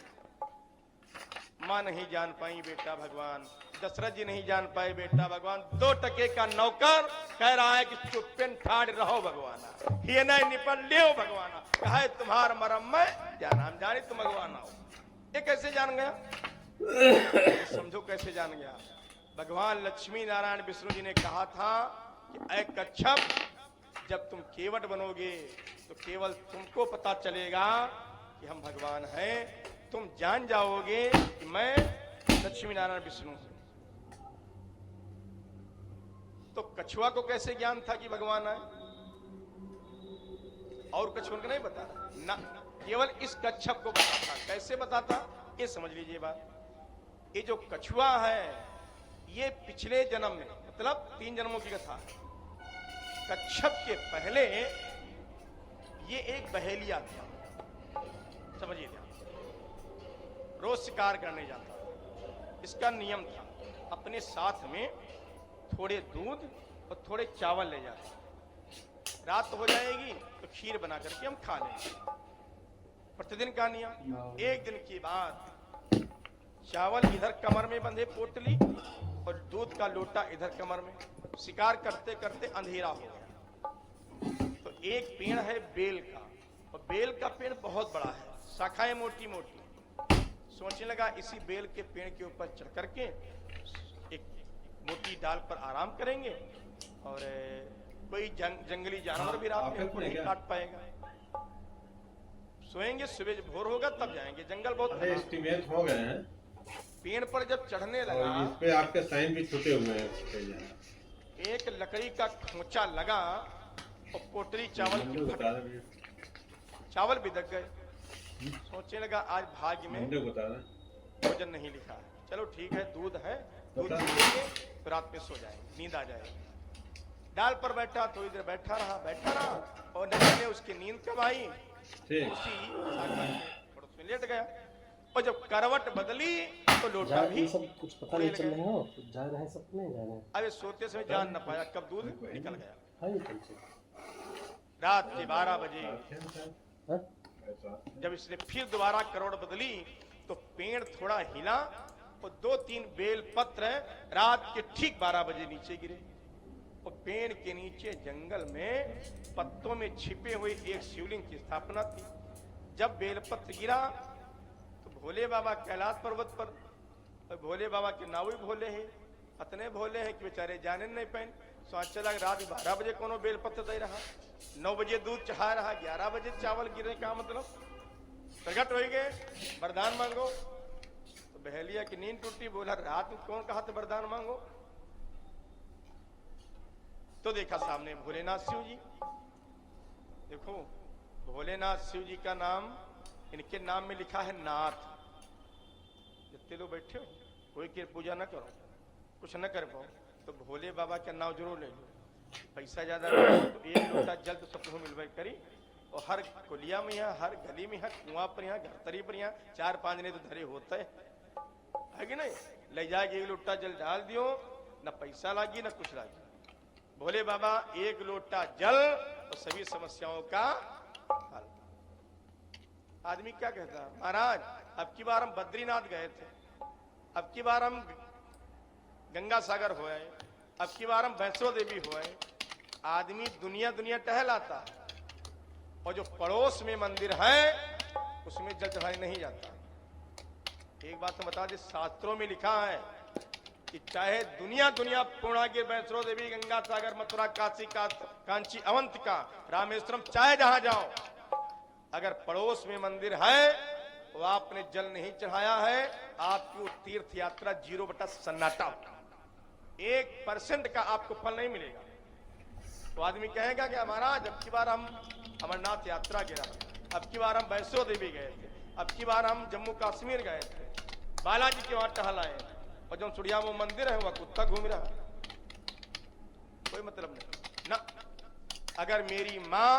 मां नहीं जान पाई बेटा भगवान, दशरथ जी नहीं जान पाए बेटा भगवान। 2 टके का नौकर कह रहा है कि चुप्पन ठाड़ रहो भगवाना, ये नहीं निपट लियो भगवाना, कहे तुम्हार मरम में जाना, हम जाने तुम भगवान आओ। ये कैसे जान गया? समझो कैसे जान गया। भगवान लक्ष्मी नारायण विष्णु जी ने कहा था कि ऐ कच्छप, जब तुम केवट बनोगे तो केवल तुमको पता चलेगा कि हम भगवान हैं, तुम जान जाओगे कि मैं लक्ष्मी नारायण विष्णु हूं। तो कछुआ को कैसे ज्ञान था कि भगवान आए? और कछुआ को नहीं बता ना, केवल इस कच्छप को बताता। कैसे बताता ये समझ लीजिए बात। ये जो कछुआ है ये पिछले जन्म में, मतलब 3 जन्मों की कथा है। कच्छप के पहले ये एक बहेलिया था, समझिए ध्यान। रोज शिकार करने जाता। इसका नियम था अपने साथ में थोड़े दूध और थोड़े चावल ले जाते। रात हो जाएगी तो खीर बना करके हम खा लेंगे, प्रतिदिन का नियम। एक दिन की बात, चावल इधर कमर में बंधे पोटली और दूध का लोटा इधर कमर में। शिकार करते करते अंधेरा हो गया। तो एक पेड़ है बेल का, और बेल का पेड़ बहुत बड़ा है, शाखाएं मोटी मोटी। सोचने लगा इसी बेल के पेड़ के ऊपर चढ़ करके एक मोटी डाल पर आराम करेंगे और कोई जंगली जानवर भी रात में नहीं काट पाएगा। सोएंगे, सुबह भोर होगा तब जाएंगे। जंगल बहुत एस्टिमेट हो गए हैं। पेड़ पर जब चढ़ने लगा, और इस पे आपके साइन भी छूटे हुए हैं। एक लकड़ी का खोंचा लगा और पोटली चावल की चावल बिदक गए। सोचने लगा आज भाग्य में भोजन नहीं लिखा है, चलो ठीक है दूध है, दूध पीएंगे तो रात में सो जाएंगे, नींद आ जाएगी। डाल पर बैठा तो इधर बैठा रहा और न जाने उसकी नींद कब आई, उसी पड़ोस में लेट गया। और जब करवट बदली तो लोटा भी सब कुछ पता नहीं चल रहा है, जा रहे हैं सब नहीं जा रहे हैं। अरे सोते समय जान न पाया कब दूध निकल गया। हाँ, रात के 12 बजे जब इसने फिर दोबारा करवट बदली तो पेड़ थोड़ा हिला और 2-3 बेल पत्र रात के ठीक 12 बजे नीचे गिरे। और पेड़ के नीचे जंगल में पत्तों में छिपे हुए एक शिवलिंग की स्थापना थी। जब बेलपत्र गिरा तो भोले बाबा कैलाश पर्वत पर, और भोले बाबा के नाव भी भोले हैं, इतने भोले हैं कि बेचारे जाने नहीं पाए। सोच चला रात 12 बजे कोनो बेलपत्र दे रहा, 9 बजे दूध चढ़ा रहा, 11 बजे चावल गिरे का मतलब प्रकट हो गए, वरदान मांगो। तो बहेलिया की नींद टूटी, बोला रात में कौन कहा था वरदान मांगो? तो देखा सामने भोलेनाथ शिव जी। देखो भोलेनाथ शिव जी का नाम, इनके नाम में लिखा है नाथ। जितने लोग बैठे हो कोई की पूजा न करो, कुछ न कर पाओ तो भोले बाबा का नाम जरूर ले लो। पैसा ज्यादा तो 1 लोटा जल तो सबको मिलवाई करी। और हर कुलिया में यहाँ, हर गली में यहाँ, कुआं पर यहाँ, घरतरी पर यहाँ 4-5 ने तो धरे होता है कि नहीं? ले जाके 1 लोटा जल डाल दियो, न पैसा लागी न कुछ लागी। भोले बाबा 1 लोटा जल तो सभी समस्याओं का हल। आदमी क्या कहता है, महाराज अब की बार हम बद्रीनाथ गए थे, अब की बार हम गंगा सागर हो आए, अब की बार हम वैष्णो देवी हो आए। आदमी दुनिया दुनिया टहल आता है और जो पड़ोस में मंदिर है उसमें जल चढ़ाने नहीं जाता। एक बात तो बता दे, शास्त्रों में लिखा है कि चाहे दुनिया दुनिया पूर्णागिर, वैष्णो देवी, गंगा सागर, मथुरा, काशी, कांची, अवंतिका, रामेश्वरम, चाहे जहां जाओ, अगर पड़ोस में मंदिर है तो आपने जल नहीं चढ़ाया है, आपकी वो तीर्थ यात्रा 0 सन्नाटा, 1% का आपको फल नहीं मिलेगा। तो आदमी कहेगा कि महाराज अब की बार हम अमरनाथ यात्रा गया, अब की बार हम वैष्णो देवी गए थे, अब की बार हम जम्मू कश्मीर गए थे, बालाजी के वहां टहल आए, और जो सुड़िया वो मंदिर है वहां कुत्ता घूम रहा, कोई मतलब नहीं ना। अगर मेरी माँ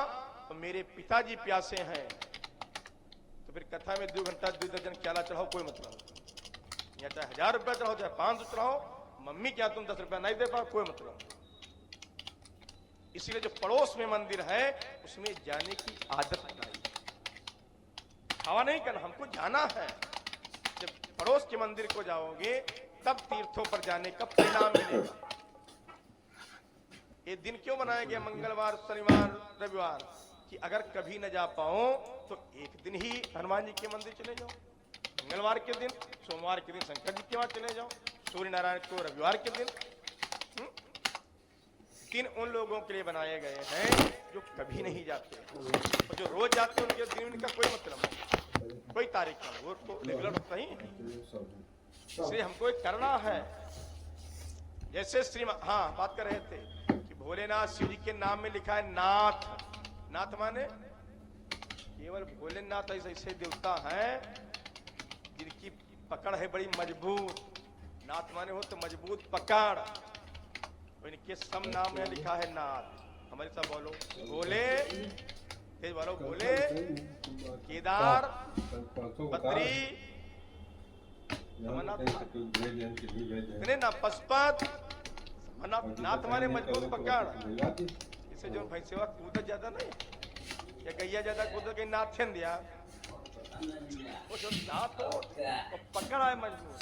और मेरे पिताजी प्यासे हैं तो फिर कथा में 2 घंटा 2 दर्जन क्याला चढ़ाओ, कोई मतलब नहीं। या चाहे 1000 रुपया चढ़ाओ, चाहे 500 चढ़ाओ, मम्मी क्या तुम 10 रुपया नहीं दे पाओ, कोई मतलब नहीं। इसलिए जो पड़ोस में मंदिर है उसमें जाने की आदत बनाई, खावा नहीं करना, हमको जाना है। जब पड़ोस के मंदिर को जाओगे तब तीर्थों पर जाने का परिणाम मिलेगा। ये दिन क्यों बनाया गया मंगलवार, शनिवार, रविवार, कि अगर कभी न जा पाओ तो एक दिन ही हनुमान जी के मंदिर चले जाओ, मंगलवार के दिन, सोमवार के दिन शंकर जी के वहां चले जाओ, सूर्य नारायण को रविवार के दिन। दिन उन लोगों के लिए बनाए गए हैं जो कभी नहीं जाते, और जो रोज जाते हैं उनके दिन उनका कोई मतलब नहीं, कोई तारीख नहीं, वो तो रेगुलर होता ही है। इसलिए हमको एक करना है। जैसे हाँ बात कर रहे थे कि भोलेनाथ शिव जी के नाम में लिखा है नाथ। नाथ माने केवल भोलेनाथ ऐसे देवता हैं जिनकी पकड़ है बड़ी मजबूत। नाथ माने हो तो मजबूत पकड़, इनके सम नाम में लिखा है नाथ। हमारे साथ बोलो भोले, तेज बोलो भोले, केदार, बद्री, ना पशुपत। नाथ माने मजबूत पकड़। इसे जो भाई सेवा कूद ज्यादा नहीं या गैया ज्यादा कूद के नाथन दिया, वो जो नाथ हो वो पकड़ है मजबूत।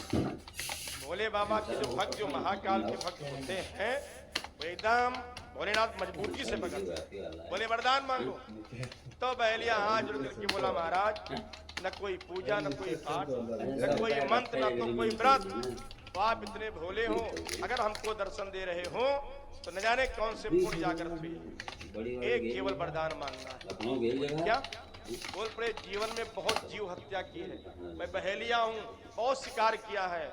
भोले बाबा के जो भक्त, जो महाकाल के भक्त होते हैं, वो एकदम भोलेनाथ मजबूती से पकड़ते। बोले वरदान मांगो तो बहलिया हाथ जोड़ करके बोला महाराज, न कोई पूजा, न कोई पाठ, न कोई मंत्र, न तो कोई व्रत, तो आप इतने भोले हो, अगर हमको दर्शन दे रहे हो तो न जाने कौन से पुण्य जाकर थे। एक केवल वरदान मांगना है। क्या बोल पड़े, जीवन में बहुत जीव हत्या की है, मैं बहेलिया हूँ, बहुत शिकार किया है,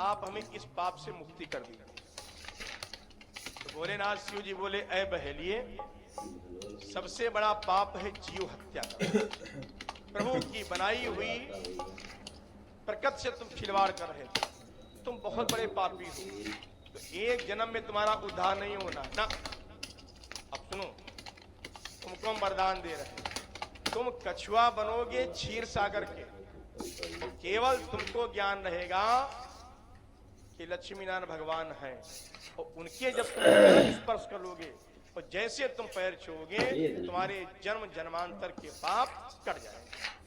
आप हमें इस पाप से मुक्ति कर दी। तो भोलेनाथ शिव जी बोले, ऐ बहेलिए, सबसे बड़ा पाप है जीव हत्या का। प्रभु की बनाई हुई प्रकृति से तुम खिलवाड़ कर रहे थे, तुम बहुत बड़े पापी हो, तो एक जन्म में तुम्हारा उद्धार नहीं होना ना। अब सुनो, तुमको हम वरदान दे रहे हैं, तुम कछुआ बनोगे क्षीर सागर के, केवल तुमको ज्ञान रहेगा कि लक्ष्मी नारायण भगवान हैं, और उनके जब तुम पैर स्पर्श कर लोगे और जैसे तुम पैर छूओगे तुम्हारे जन्म जन्मांतर के पाप कट जाएंगे।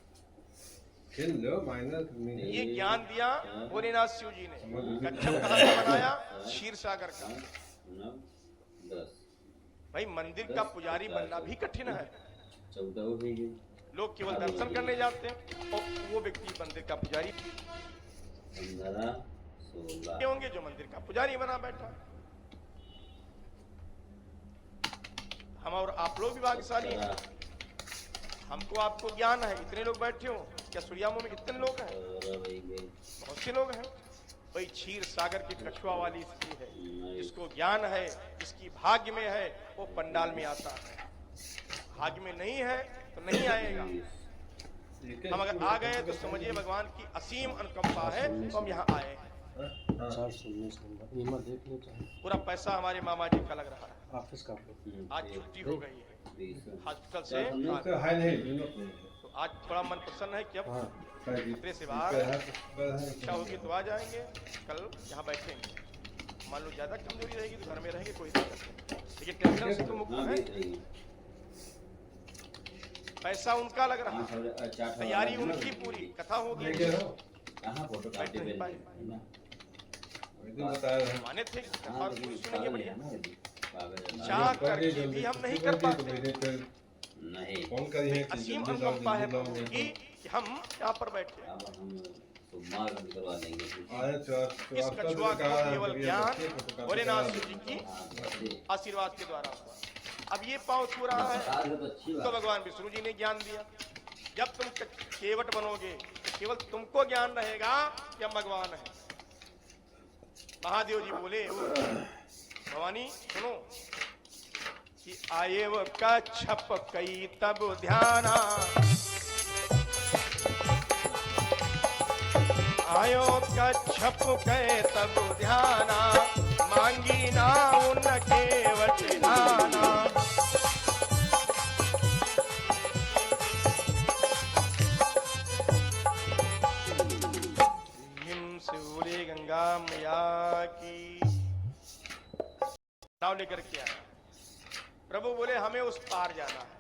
ये ज्ञान दिया भोलेनाथ शिव जी ने। कच्छप कहाँ का बनाया? क्षीर सागर का। भाई मंदिर का पुजारी बनना भी कठिन है। लोग केवल दर्शन करने जाते हैं और वो व्यक्ति मंदिर का पुजारी होंगे जो मंदिर का पुजारी बना बैठा। हम और आप लोग भी भाग्यशाली हैं, हमको आपको ज्ञान है। इतने लोग बैठे हो, क्या सूर्यामो में कितने लोग हैं? बहुत से लोग हैं। भाई क्षीर सागर की कछुआ वाली स्त्री है, जिसको ज्ञान है, जिसकी भाग्य में है, वो पंडाल में आता है। भाग्य में नहीं है तो नहीं आएगा। हम अगर आ गए तो समझिए भगवान की असीम अनुकंपा है तो हम यहाँ आए हैं। पूरा पैसा हमारे मामा जी का लग रहा है, ऑफिस का। आज छुट्टी हो गई है हॉस्पिटल से, तो आज थोड़ा मन प्रसन्न है कि अब खतरे से बाहर, इच्छा होगी तो आ जाएंगे, कल यहाँ बैठेंगे। मान लो ज्यादा कमजोरी रहेगी तो घर में रहेंगे, कोई दिक्कत नहीं, लेकिन टेंशन से तो मुक्त है। पैसा उनका लग रहा है, तैयारी उनकी पूरी, कथा होगी, बैठ नहीं पाए, माने थे और सुनेंगे बढ़िया। चाह करके भी हम नहीं कर पाते। असीम अनुकंपा है प्रभु की कि हम यहाँ पर बैठे। इस कछुआ का केवल ज्ञान भोलेनाथ शिव जी की आशीर्वाद के द्वारा हुआ। अब ये पांव छू रहा है तो भगवान विष्णु जी ने ज्ञान दिया। जब तुम केवट बनोगे तो केवल तुमको ज्ञान रहेगा कि हम भगवान हैं। महादेव जी बोले, भवानी सुनो कि आये वो कच्छप कई तब ध्याना, आयो कच्छप कई तब ध्याना, मांगी ना उन केवट नाना। हिम से बोले गंगा मैया की नाव लेकर के आया। प्रभु बोले हमें उस पार जाना है।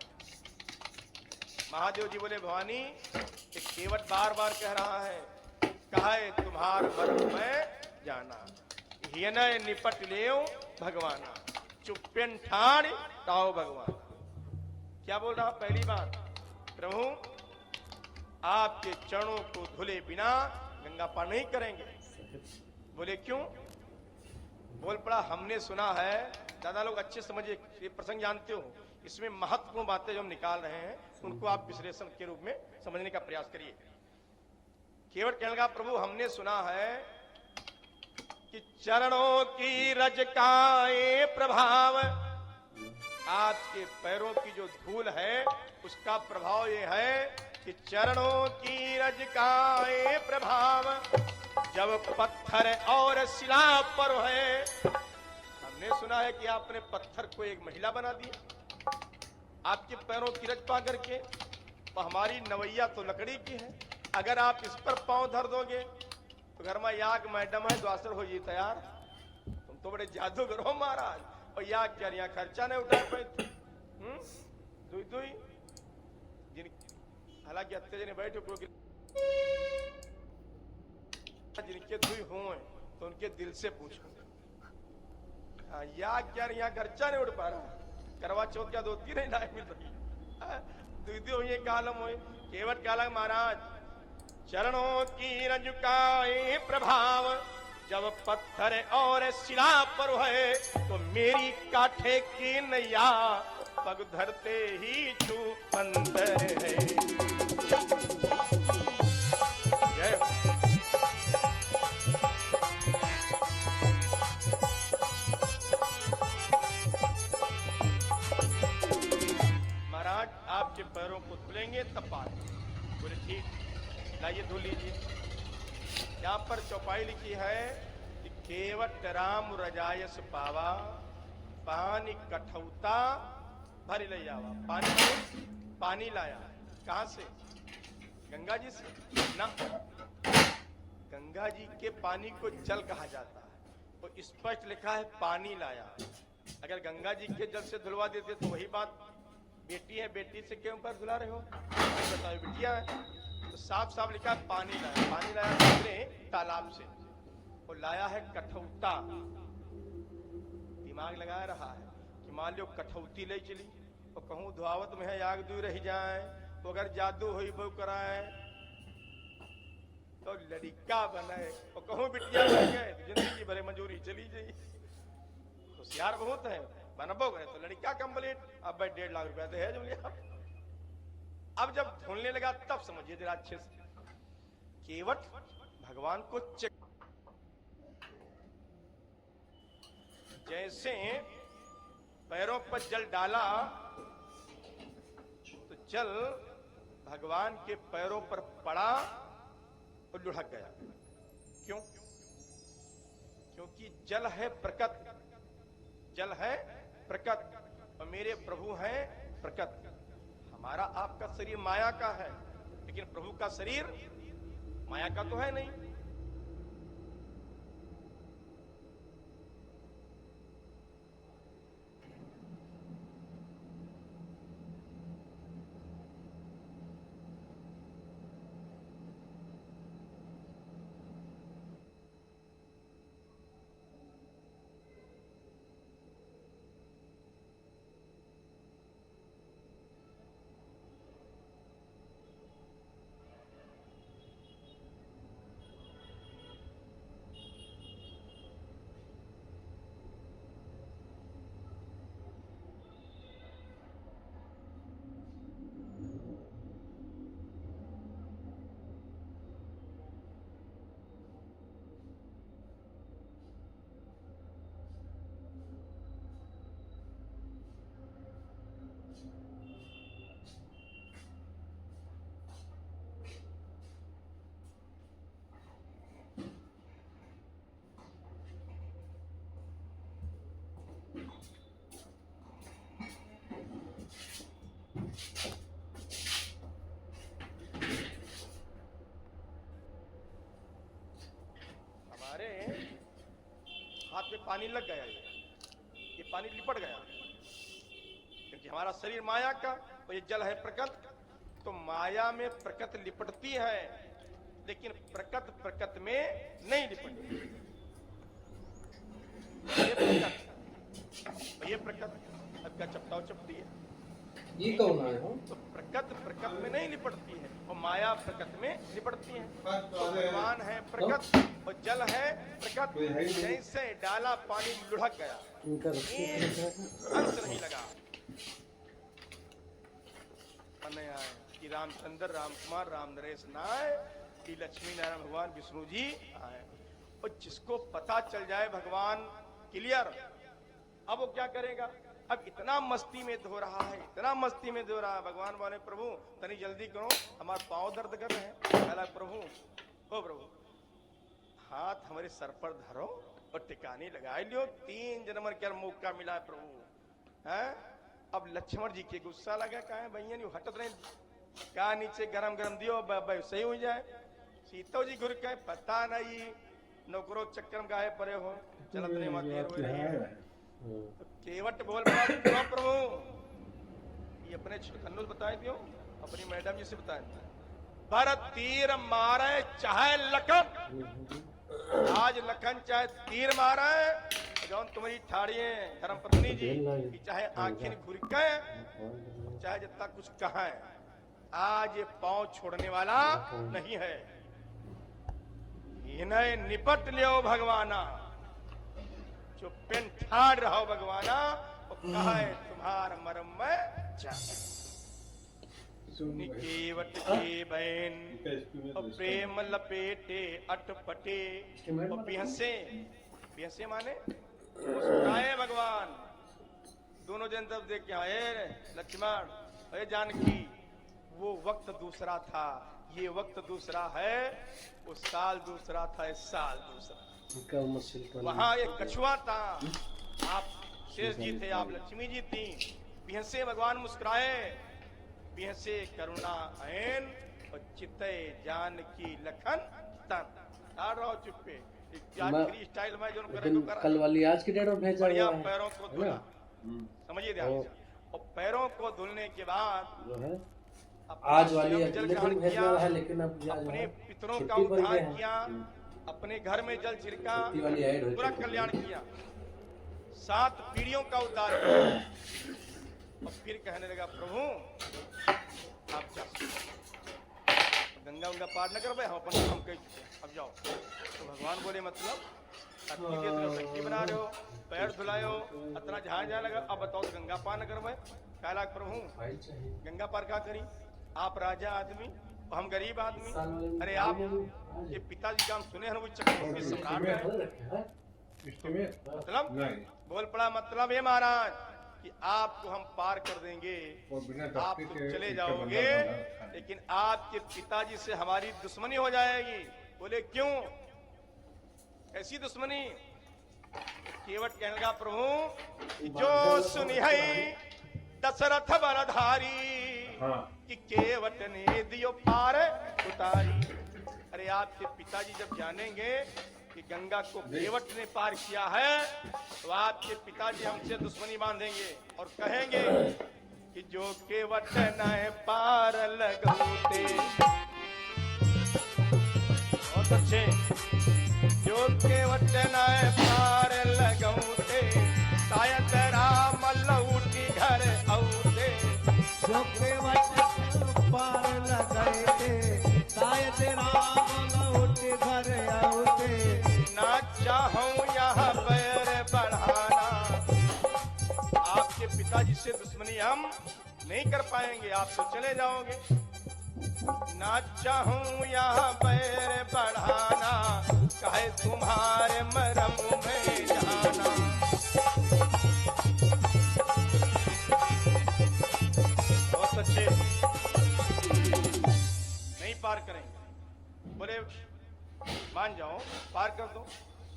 महादेव जी बोले भवानी ये केवट बार बार कह रहा है, कहा है तुम्हार मर्म में जाना, हियनय निपट लेओ भगवाना, चुप्पेन ठाण ताओ भगवान। क्या बोल रहा? पहली बात, प्रभु आपके चरणों को धुले बिना गंगा पार नहीं करेंगे। बोले क्यों? बोल पड़ा हमने सुना है, दादा लोग अच्छे समझिए, ये प्रसंग जानते हो, इसमें महत्वपूर्ण बातें जो हम निकाल रहे हैं उनको आप विश्लेषण के रूप में समझने का प्रयास करिए। केवल कहने लगा प्रभु हमने सुना है कि चरणों की रज का ये प्रभाव, आपके पैरों की जो धूल है उसका प्रभाव ये है कि चरणों की रज का ये प्रभाव जब पत्थर और शिला पर है। हमने सुना है कि आपने पत्थर को एक महिला बना दिया आपके पैरों की रज पा करके, तो हमारी नवैया तो लकड़ी की है, अगर आप इस पर पांव धर दोगे तो घर में याग मैडम है द्वासर हो जी तैयार। तुम तो बड़े जादूगर हो महाराज, और याग क्या यहाँ खर्चा नहीं उठा पाए। दुई दुई जिन हालांकि अत्याचार ने बैठे क्योंकि जिनके दुई हुए तो उनके दिल से पूछो। याग क्या यहाँ खर्चा नहीं उठ पा रहा, करवा चौथ क्या 2-3 नहीं लाए मिल रही, दुई दुई हुई कालम हुए केवट कालम महाराज। चरणों की रज का ये प्रभाव जब पत्थर और शिला पर है, तो मेरी काठे की नैया पग धरते ही छू मंदिर है। जय महाराज आपके पैरों को धुलेंगे तब पार। बोले ठीक, लाइए धुल लीजिए। यहाँ पर चौपाई लिखी है कि केवट राम रजायस पावा, पानी कठौता भरी ले जावा। पानी लाया कहां से? गंगा जी से ना, गंगा जी के पानी को जल कहा जाता है, तो स्पष्ट लिखा है पानी लाया। अगर गंगा जी के जल से धुलवा देते तो वही बात, बेटी है बेटी से क्यों पर धुला रहे हो, बताओ बिटिया है, तो साफ साफ लिखा है पानी लाया। पानी लाया दूसरे तालाब से, और लाया है कठौता। दिमाग लगा रहा है कि मान लो कठौती ले चली और कहूं धुआवत में है आग दूर रह जाए, तो अगर जादू हुई बहु कराए तो लड़का बनाए, और कहूं बिटिया बन गए तो जिंदगी भरे मंजूरी चली जाए। होशियार बहुत है, बनबो गए तो लड़का कंप्लीट, अब भाई 1.5 लाख रुपया दहेज मिल गया। अब जब ढूंढने लगा तब समझिए जरा अच्छे से, केवट भगवान को चेक, जैसे पैरों पर जल डाला तो जल भगवान के पैरों पर पड़ा और लुढ़क गया। क्यों? क्योंकि जल है प्रकट, जल है प्रकट, और मेरे प्रभु हैं प्रकट। हमारा आपका शरीर माया का है, लेकिन प्रभु का शरीर माया का तो है नहीं। हमारे हाथ में पानी लग गया, ये पानी लिपट गया, क्योंकि हमारा शरीर माया का और ये जल है प्रकृत, तो माया में प्रकृत लिपटती है, लेकिन प्रकृत प्रकृत में नहीं लिपटती। ये प्रकृत अब क्या चपटाव चपटी है, ये कौन आए हो? तो प्रकृत प्रकृत में नहीं लिपटती है और माया प्रकृत में लिपटती है। तो भगवान है प्रकृत और जल है प्रकृत, जैसे डाला पानी लुढ़क गया, इनका अंश नहीं लगा। मन आए कि रामचंद्र, रामकुमार, राम नरेश नाय, कि लक्ष्मी नारायण भगवान विष्णु जी आए। और जिसको पता चल जाए भगवान क्लियर, अब वो क्या करेगा? अब इतना मस्ती में धो रहा है, इतना मस्ती में धो रहा है। भगवान बोले प्रभु तनी जल्दी करो, हमारे पांव दर्द कर रहे हैं। कहला प्रभु, ओ प्रभु हाथ हमारे सर पर धरो और टिकाने लगा लियो, 3 जन्म क्या मौका मिला है प्रभु। है अब लक्ष्मण जी के गुस्सा लगा, कहा भैया नहीं हटत नहीं, क्या नीचे गरम गरम दियो सही हो जाए। सीतो जी घुर के पता नहीं नौकरो चक्कर में गाये परे हो, चलत नहीं मत हो रही है। केवट बोल पड़ा प्रभु, ये अपने छन्नू बताए दियो, अपनी मैडम जी से बताए, भरत तीर मारे चाहे लखन, आज लखन चाहे तीर मारे, जौन तुम्हारी ठाड़ी है धर्म पत्नी जी कि चाहे आंखें घुरके, चाहे जितना कुछ कहा है, आज ये पांव छोड़ने वाला नहीं है। इन्हें निपट लियो भगवाना, जो पेन ठाड़ रहो भगवाना, और कहा है तुम्हार मरम में जा। केवट के बहन और प्रेम लपेटे अटपटे और बिहसे, बिहसे माने मुस्कुराए भगवान। दोनों जन तब देख के आए लक्ष्मण, अरे जानकी, वो वक्त दूसरा था, ये वक्त दूसरा है, वो साल दूसरा था, इस साल दूसरा। वहां एक कछुआ था, आप शेष जी थे, आप लक्ष्मी जी थी। बिहसे भगवान मुस्कुराए, बिहसे करुणा ऐन और चित्ते जानकी लखन तन। रहो चुप्पे, स्टाइल में जो कल वाली आज की डेट में भेजा बढ़िया पैरों को धुला, समझिए ध्यान से। और पैरों को धुलने के बाद आज वाली भेजना है, लेकिन अब अपने पितरों का उद्धार किया, अपने घर में जल छिड़का, पूरा कल्याण किया, 7 पीढ़ियों का उद्धार किया। और फिर कहने लगा प्रभु आप जा, गंगा उंगा पार न कर भाई, हम अपन काम कर चुके, अब जाओ। तो भगवान बोले मतलब मिट्टी बना रहे हो, पैर धुलायो, इतना जहां लगा, अब बताओ तो गंगा पार न कर भाई। कहला प्रभु गंगा पार क्या करी, आप राजा आदमी, हम गरीब आदमी, अरे आप ये पिताजी का हम सुने हैं वो चक्रवर्ती सम्राट है, मतलब बोल पड़ा मतलब ये महाराज कि आपको हम पार कर देंगे, आप तो चले जाओगे, लेकिन आपके पिताजी से हमारी दुश्मनी हो जाएगी। बोले क्यों, ऐसी दुश्मनी? केवट कहने लगा प्रभु जो सुनी है दशरथ बरधारी, कि केवट ने दियो पार उतारी। अरे आपके पिताजी जब जानेंगे कि गंगा को केवट ने पार किया है, तो आपके पिताजी हमसे दुश्मनी बांधेंगे और कहेंगे कि जो केवट न पार लगौते, बहुत अच्छे, जो केवट न पार लगौते, शायद राम लौटी घर औते। जो केवट पार लगाए थे, शायद राम लौटे घर आउते। ना चाहूं यहाँ पैर बढ़ाना, आपके पिताजी से दुश्मनी हम नहीं कर पाएंगे, आप तो चले जाओगे। ना चाहूं यहाँ पैर बढ़ाना, कहे तुम्हारे मरम में जाना। बहुत अच्छे, नहीं पार करेंगे। बोले मान जाओ, पार कर दो।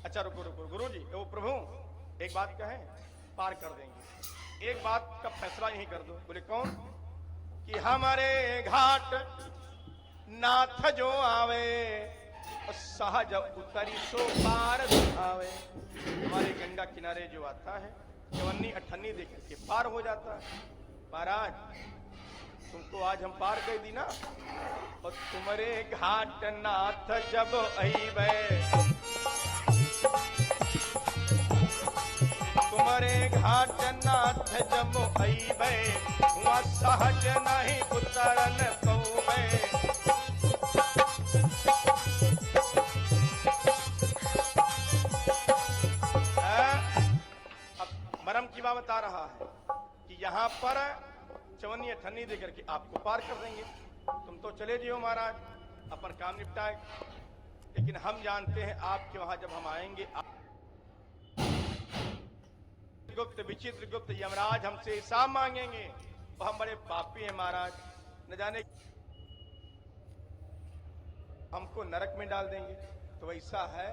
अच्छा रुको रुको गुरु जी, वो प्रभु एक बात कहें, पार कर देंगे, एक बात का फैसला यही कर दो। बोले कौन? कि हमारे घाट नाथ जो आवे, सहज उतरी सो पार आवे। हमारे गंगा किनारे जो आता है चवन्नी अठन्नी देख के पार हो जाता है। महाराज तुमको आज हम पार कर दी ना, और तुम्हारे घाट नाथ जब अइबे, तुम्हारे घाट नाथ जब अइबे, हुआ सहज नहीं उतरन पउबे। अब मरम की बात बता रहा है कि यहाँ पर चवन्नी अठन्नी देकर के आपको पार कर देंगे। तुम तो चले जियो महाराज, अपन काम निपटाए, लेकिन हम जानते हैं आपके वहां जब हम आएंगे, गुप्त विचित्र गुप्त यमराज हमसे हिसाब मांगेंगे। तो हम बड़े पापी हैं महाराज, न जाने हमको नरक में डाल देंगे। तो वैसा है,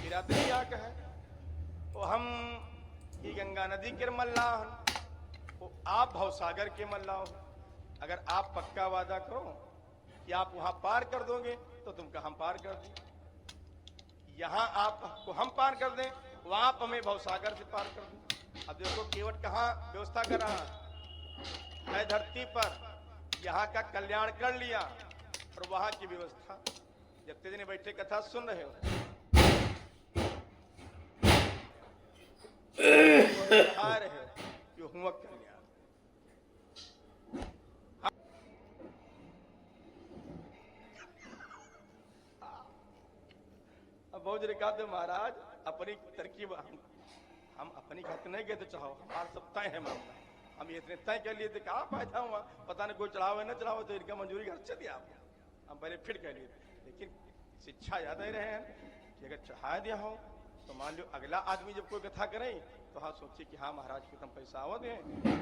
इरादे क्या कहे, तो हम ये गंगा नदी के मल्लाह, वो आप भवसागर के मल्लाह। अगर आप पक्का वादा करो कि आप वहां पार कर दोगे तो तुमका हम पार कर दें, यहां आपको हम पार कर दें, वहां आप हमें भवसागर से पार कर दें। अब देखो केवट कहाँ व्यवस्था कर रहा है धरती पर, यहाँ का कल्याण कर लिया और वहां की व्यवस्था। जितने दिन बैठे कथा सुन रहे हो, आ रहे हो यो हुआ कल्याण। अब बहुत जगह कहते महाराज अपनी तरकीब, हम अपनी खातिर नहीं गए तो चाहो, हमारा सब तय है मामला, हम ये इतने तय कर लिए थे, कहा फायदा हुआ, पता नहीं कोई चढ़ावे न चढ़ावे, तो इनका मंजूरी घर से दिया हम पहले फिर कह लिए थे। लेकिन शिक्षा ज्यादा ही रहे हैं कि अगर चढ़ा दिया हो तो मान लो अगला आदमी जब कोई कथा करे तो हाँ सोचे कि हाँ महाराज को तुम पैसा आवत है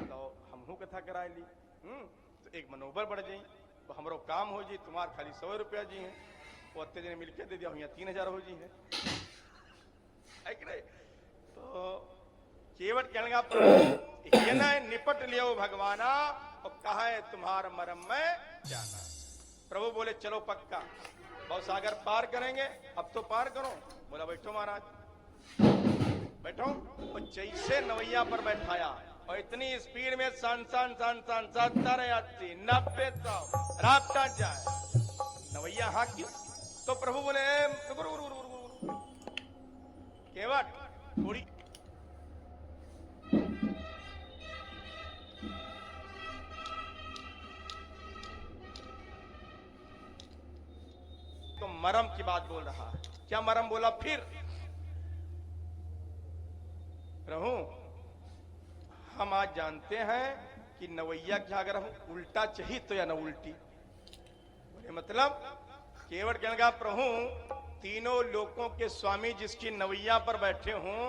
तो हम कथा कराए ली, तो एक मनोबल बढ़ जाये, तो हमारो काम हो जी, तुम्हार खाली 100 रुपया जी है, वो अत्ते दिन मिलके दे दिया, यहाँ 3000 हो जी है नहीं? तो केवट कहने का ये ना निपट लियो भगवाना, और कहा है तुम्हारा मरम में जाना। प्रभु बोले चलो पक्का भवसागर पार करेंगे, अब तो पार करो। बोला बैठो महाराज, बैठो। और जैसे नवैया पर बैठाया और इतनी स्पीड में सन 70 80 90 100 राफ्टा जाए नवैया हाँ किस, तो प्रभु बोले केवट थोड़ी तो मरम की बात बोल रहा है। क्या मरम बोला फिर? प्रभु हम आज जानते हैं कि नवैया क्या, अगर हम उल्टा चाहिए तो या न उल्टी बोले, मतलब केवट कहने का प्रभु तीनों लोकों के स्वामी जिसकी नवैया पर बैठे हों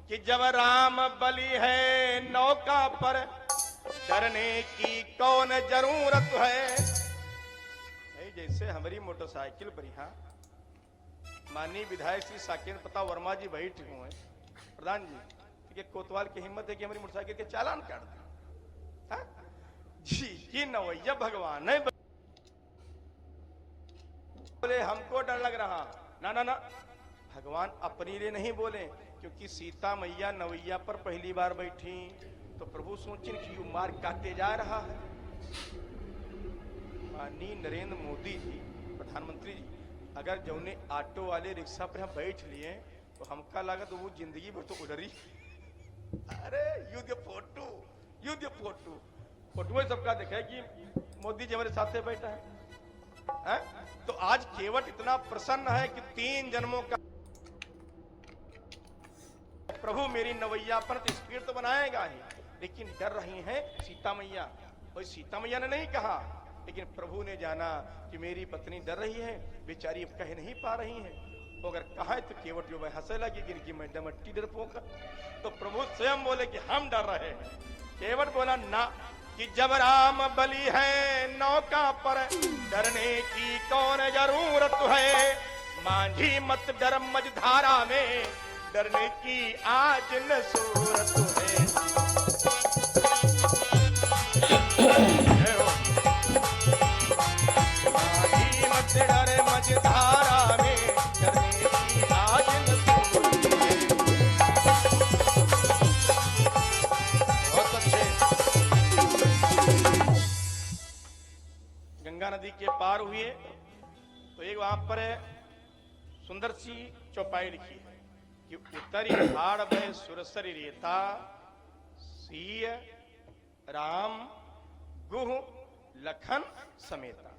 कि जब राम बलि है नौका पर, डरने की कौन जरूरत है। नहीं, जैसे हमारी मोटरसाइकिल पर यहाँ माननीय विधायक श्री साकेंद्र प्रताप वर्मा जी बैठे हुए हैं, प्रधान जी कि कोतवाल की हिम्मत है कि हमारी मोटरसाइकिल के चालान काट दे जी, ये नवैया भगवान है। बोले हमको डर लग रहा, ना ना ना, भगवान अपने लिए नहीं बोले, क्योंकि सीता मैया नवैया पर पहली बार बैठी तो प्रभु सोचे कि मार काटे जा रहा है। माननीय नरेंद्र मोदी जी प्रधानमंत्री जी अगर जौने ऑटो वाले रिक्शा पर हम बैठ लिए तो हमका लगा तो वो जिंदगी भर तो उधरी। अरे युद्ध फोटो में सबका देखा है कि मोदी जी हमारे साथ बैठा है, है? तो आज केवट इतना प्रसन्न है कि 3 जन्मों का प्रभु मेरी नवैया पर स्पीड तो बनाएगा ही, लेकिन डर रही हैं सीता मैया। और सीता मैया ने नहीं कहा, लेकिन प्रभु ने जाना कि मेरी पत्नी डर रही है, बेचारी अब कह नहीं पा रही है। तो अगर कहा तो केवट जो मैं हंसे लगी कि मैं डमट्टी डरपोक, तो प्रभु स्वयं बोले कि हम डर रहे हैं। केवट बोला ना, कि जब राम बलि है नौका पर, डरने की कौन जरूरत है। मांझी मत डर मझधारा में, डरने की आज न सूरत है। मांझी मत डर मझधारा में, डरने की आज न सूरत है। गंगा नदी के पार हुए तो एक वहां पर सुंदर सी चौपाई लिखी है कि उत्तरी हाड़ भय सुरसरी रेता सीय राम गुह लखन समेता।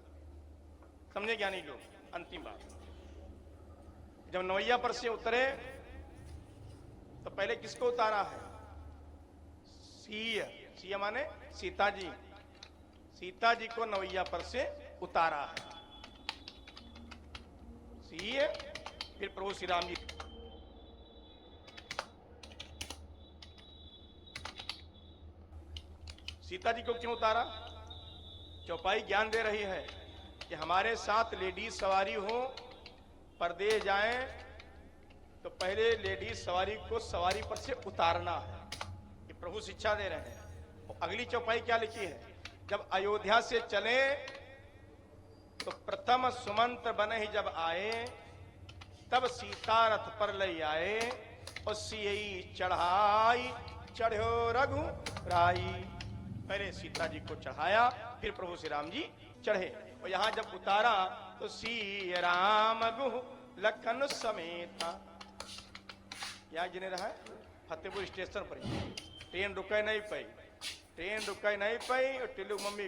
समझे ज्ञानी लोग? अंतिम बात, जब नवैया पर से उतरे तो पहले किसको उतारा है? सीय माने सीता जी। सीता जी को नवैया पर से उतारा है। सीय, फिर प्रभु श्री राम जी। सीता जी को क्यों उतारा? चौपाई ज्ञान दे रही है कि हमारे साथ लेडीज सवारी हो, परदेश जाएं तो पहले लेडीज सवारी को सवारी पर से उतारना है। ये प्रभु शिक्षा दे रहे हैं। और अगली चौपाई क्या लिखी है? जब अयोध्या से चले तो प्रथम सुमंत्र बने ही जब आए, तब सीता रथ पर ले आए और सियई चढ़ाई चढ़ो रघु राई। पहले सीता जी को चढ़ाया, फिर प्रभु श्री राम जी चढ़े। और यहां जब उतारा तो सी राम गुह लखन समेता। क्या गिने रहा है? फतेहपुर स्टेशन पर ट्रेन रुके नहीं पाई, ट्रेन रुके नहीं पाई और टिल्लू मम्मी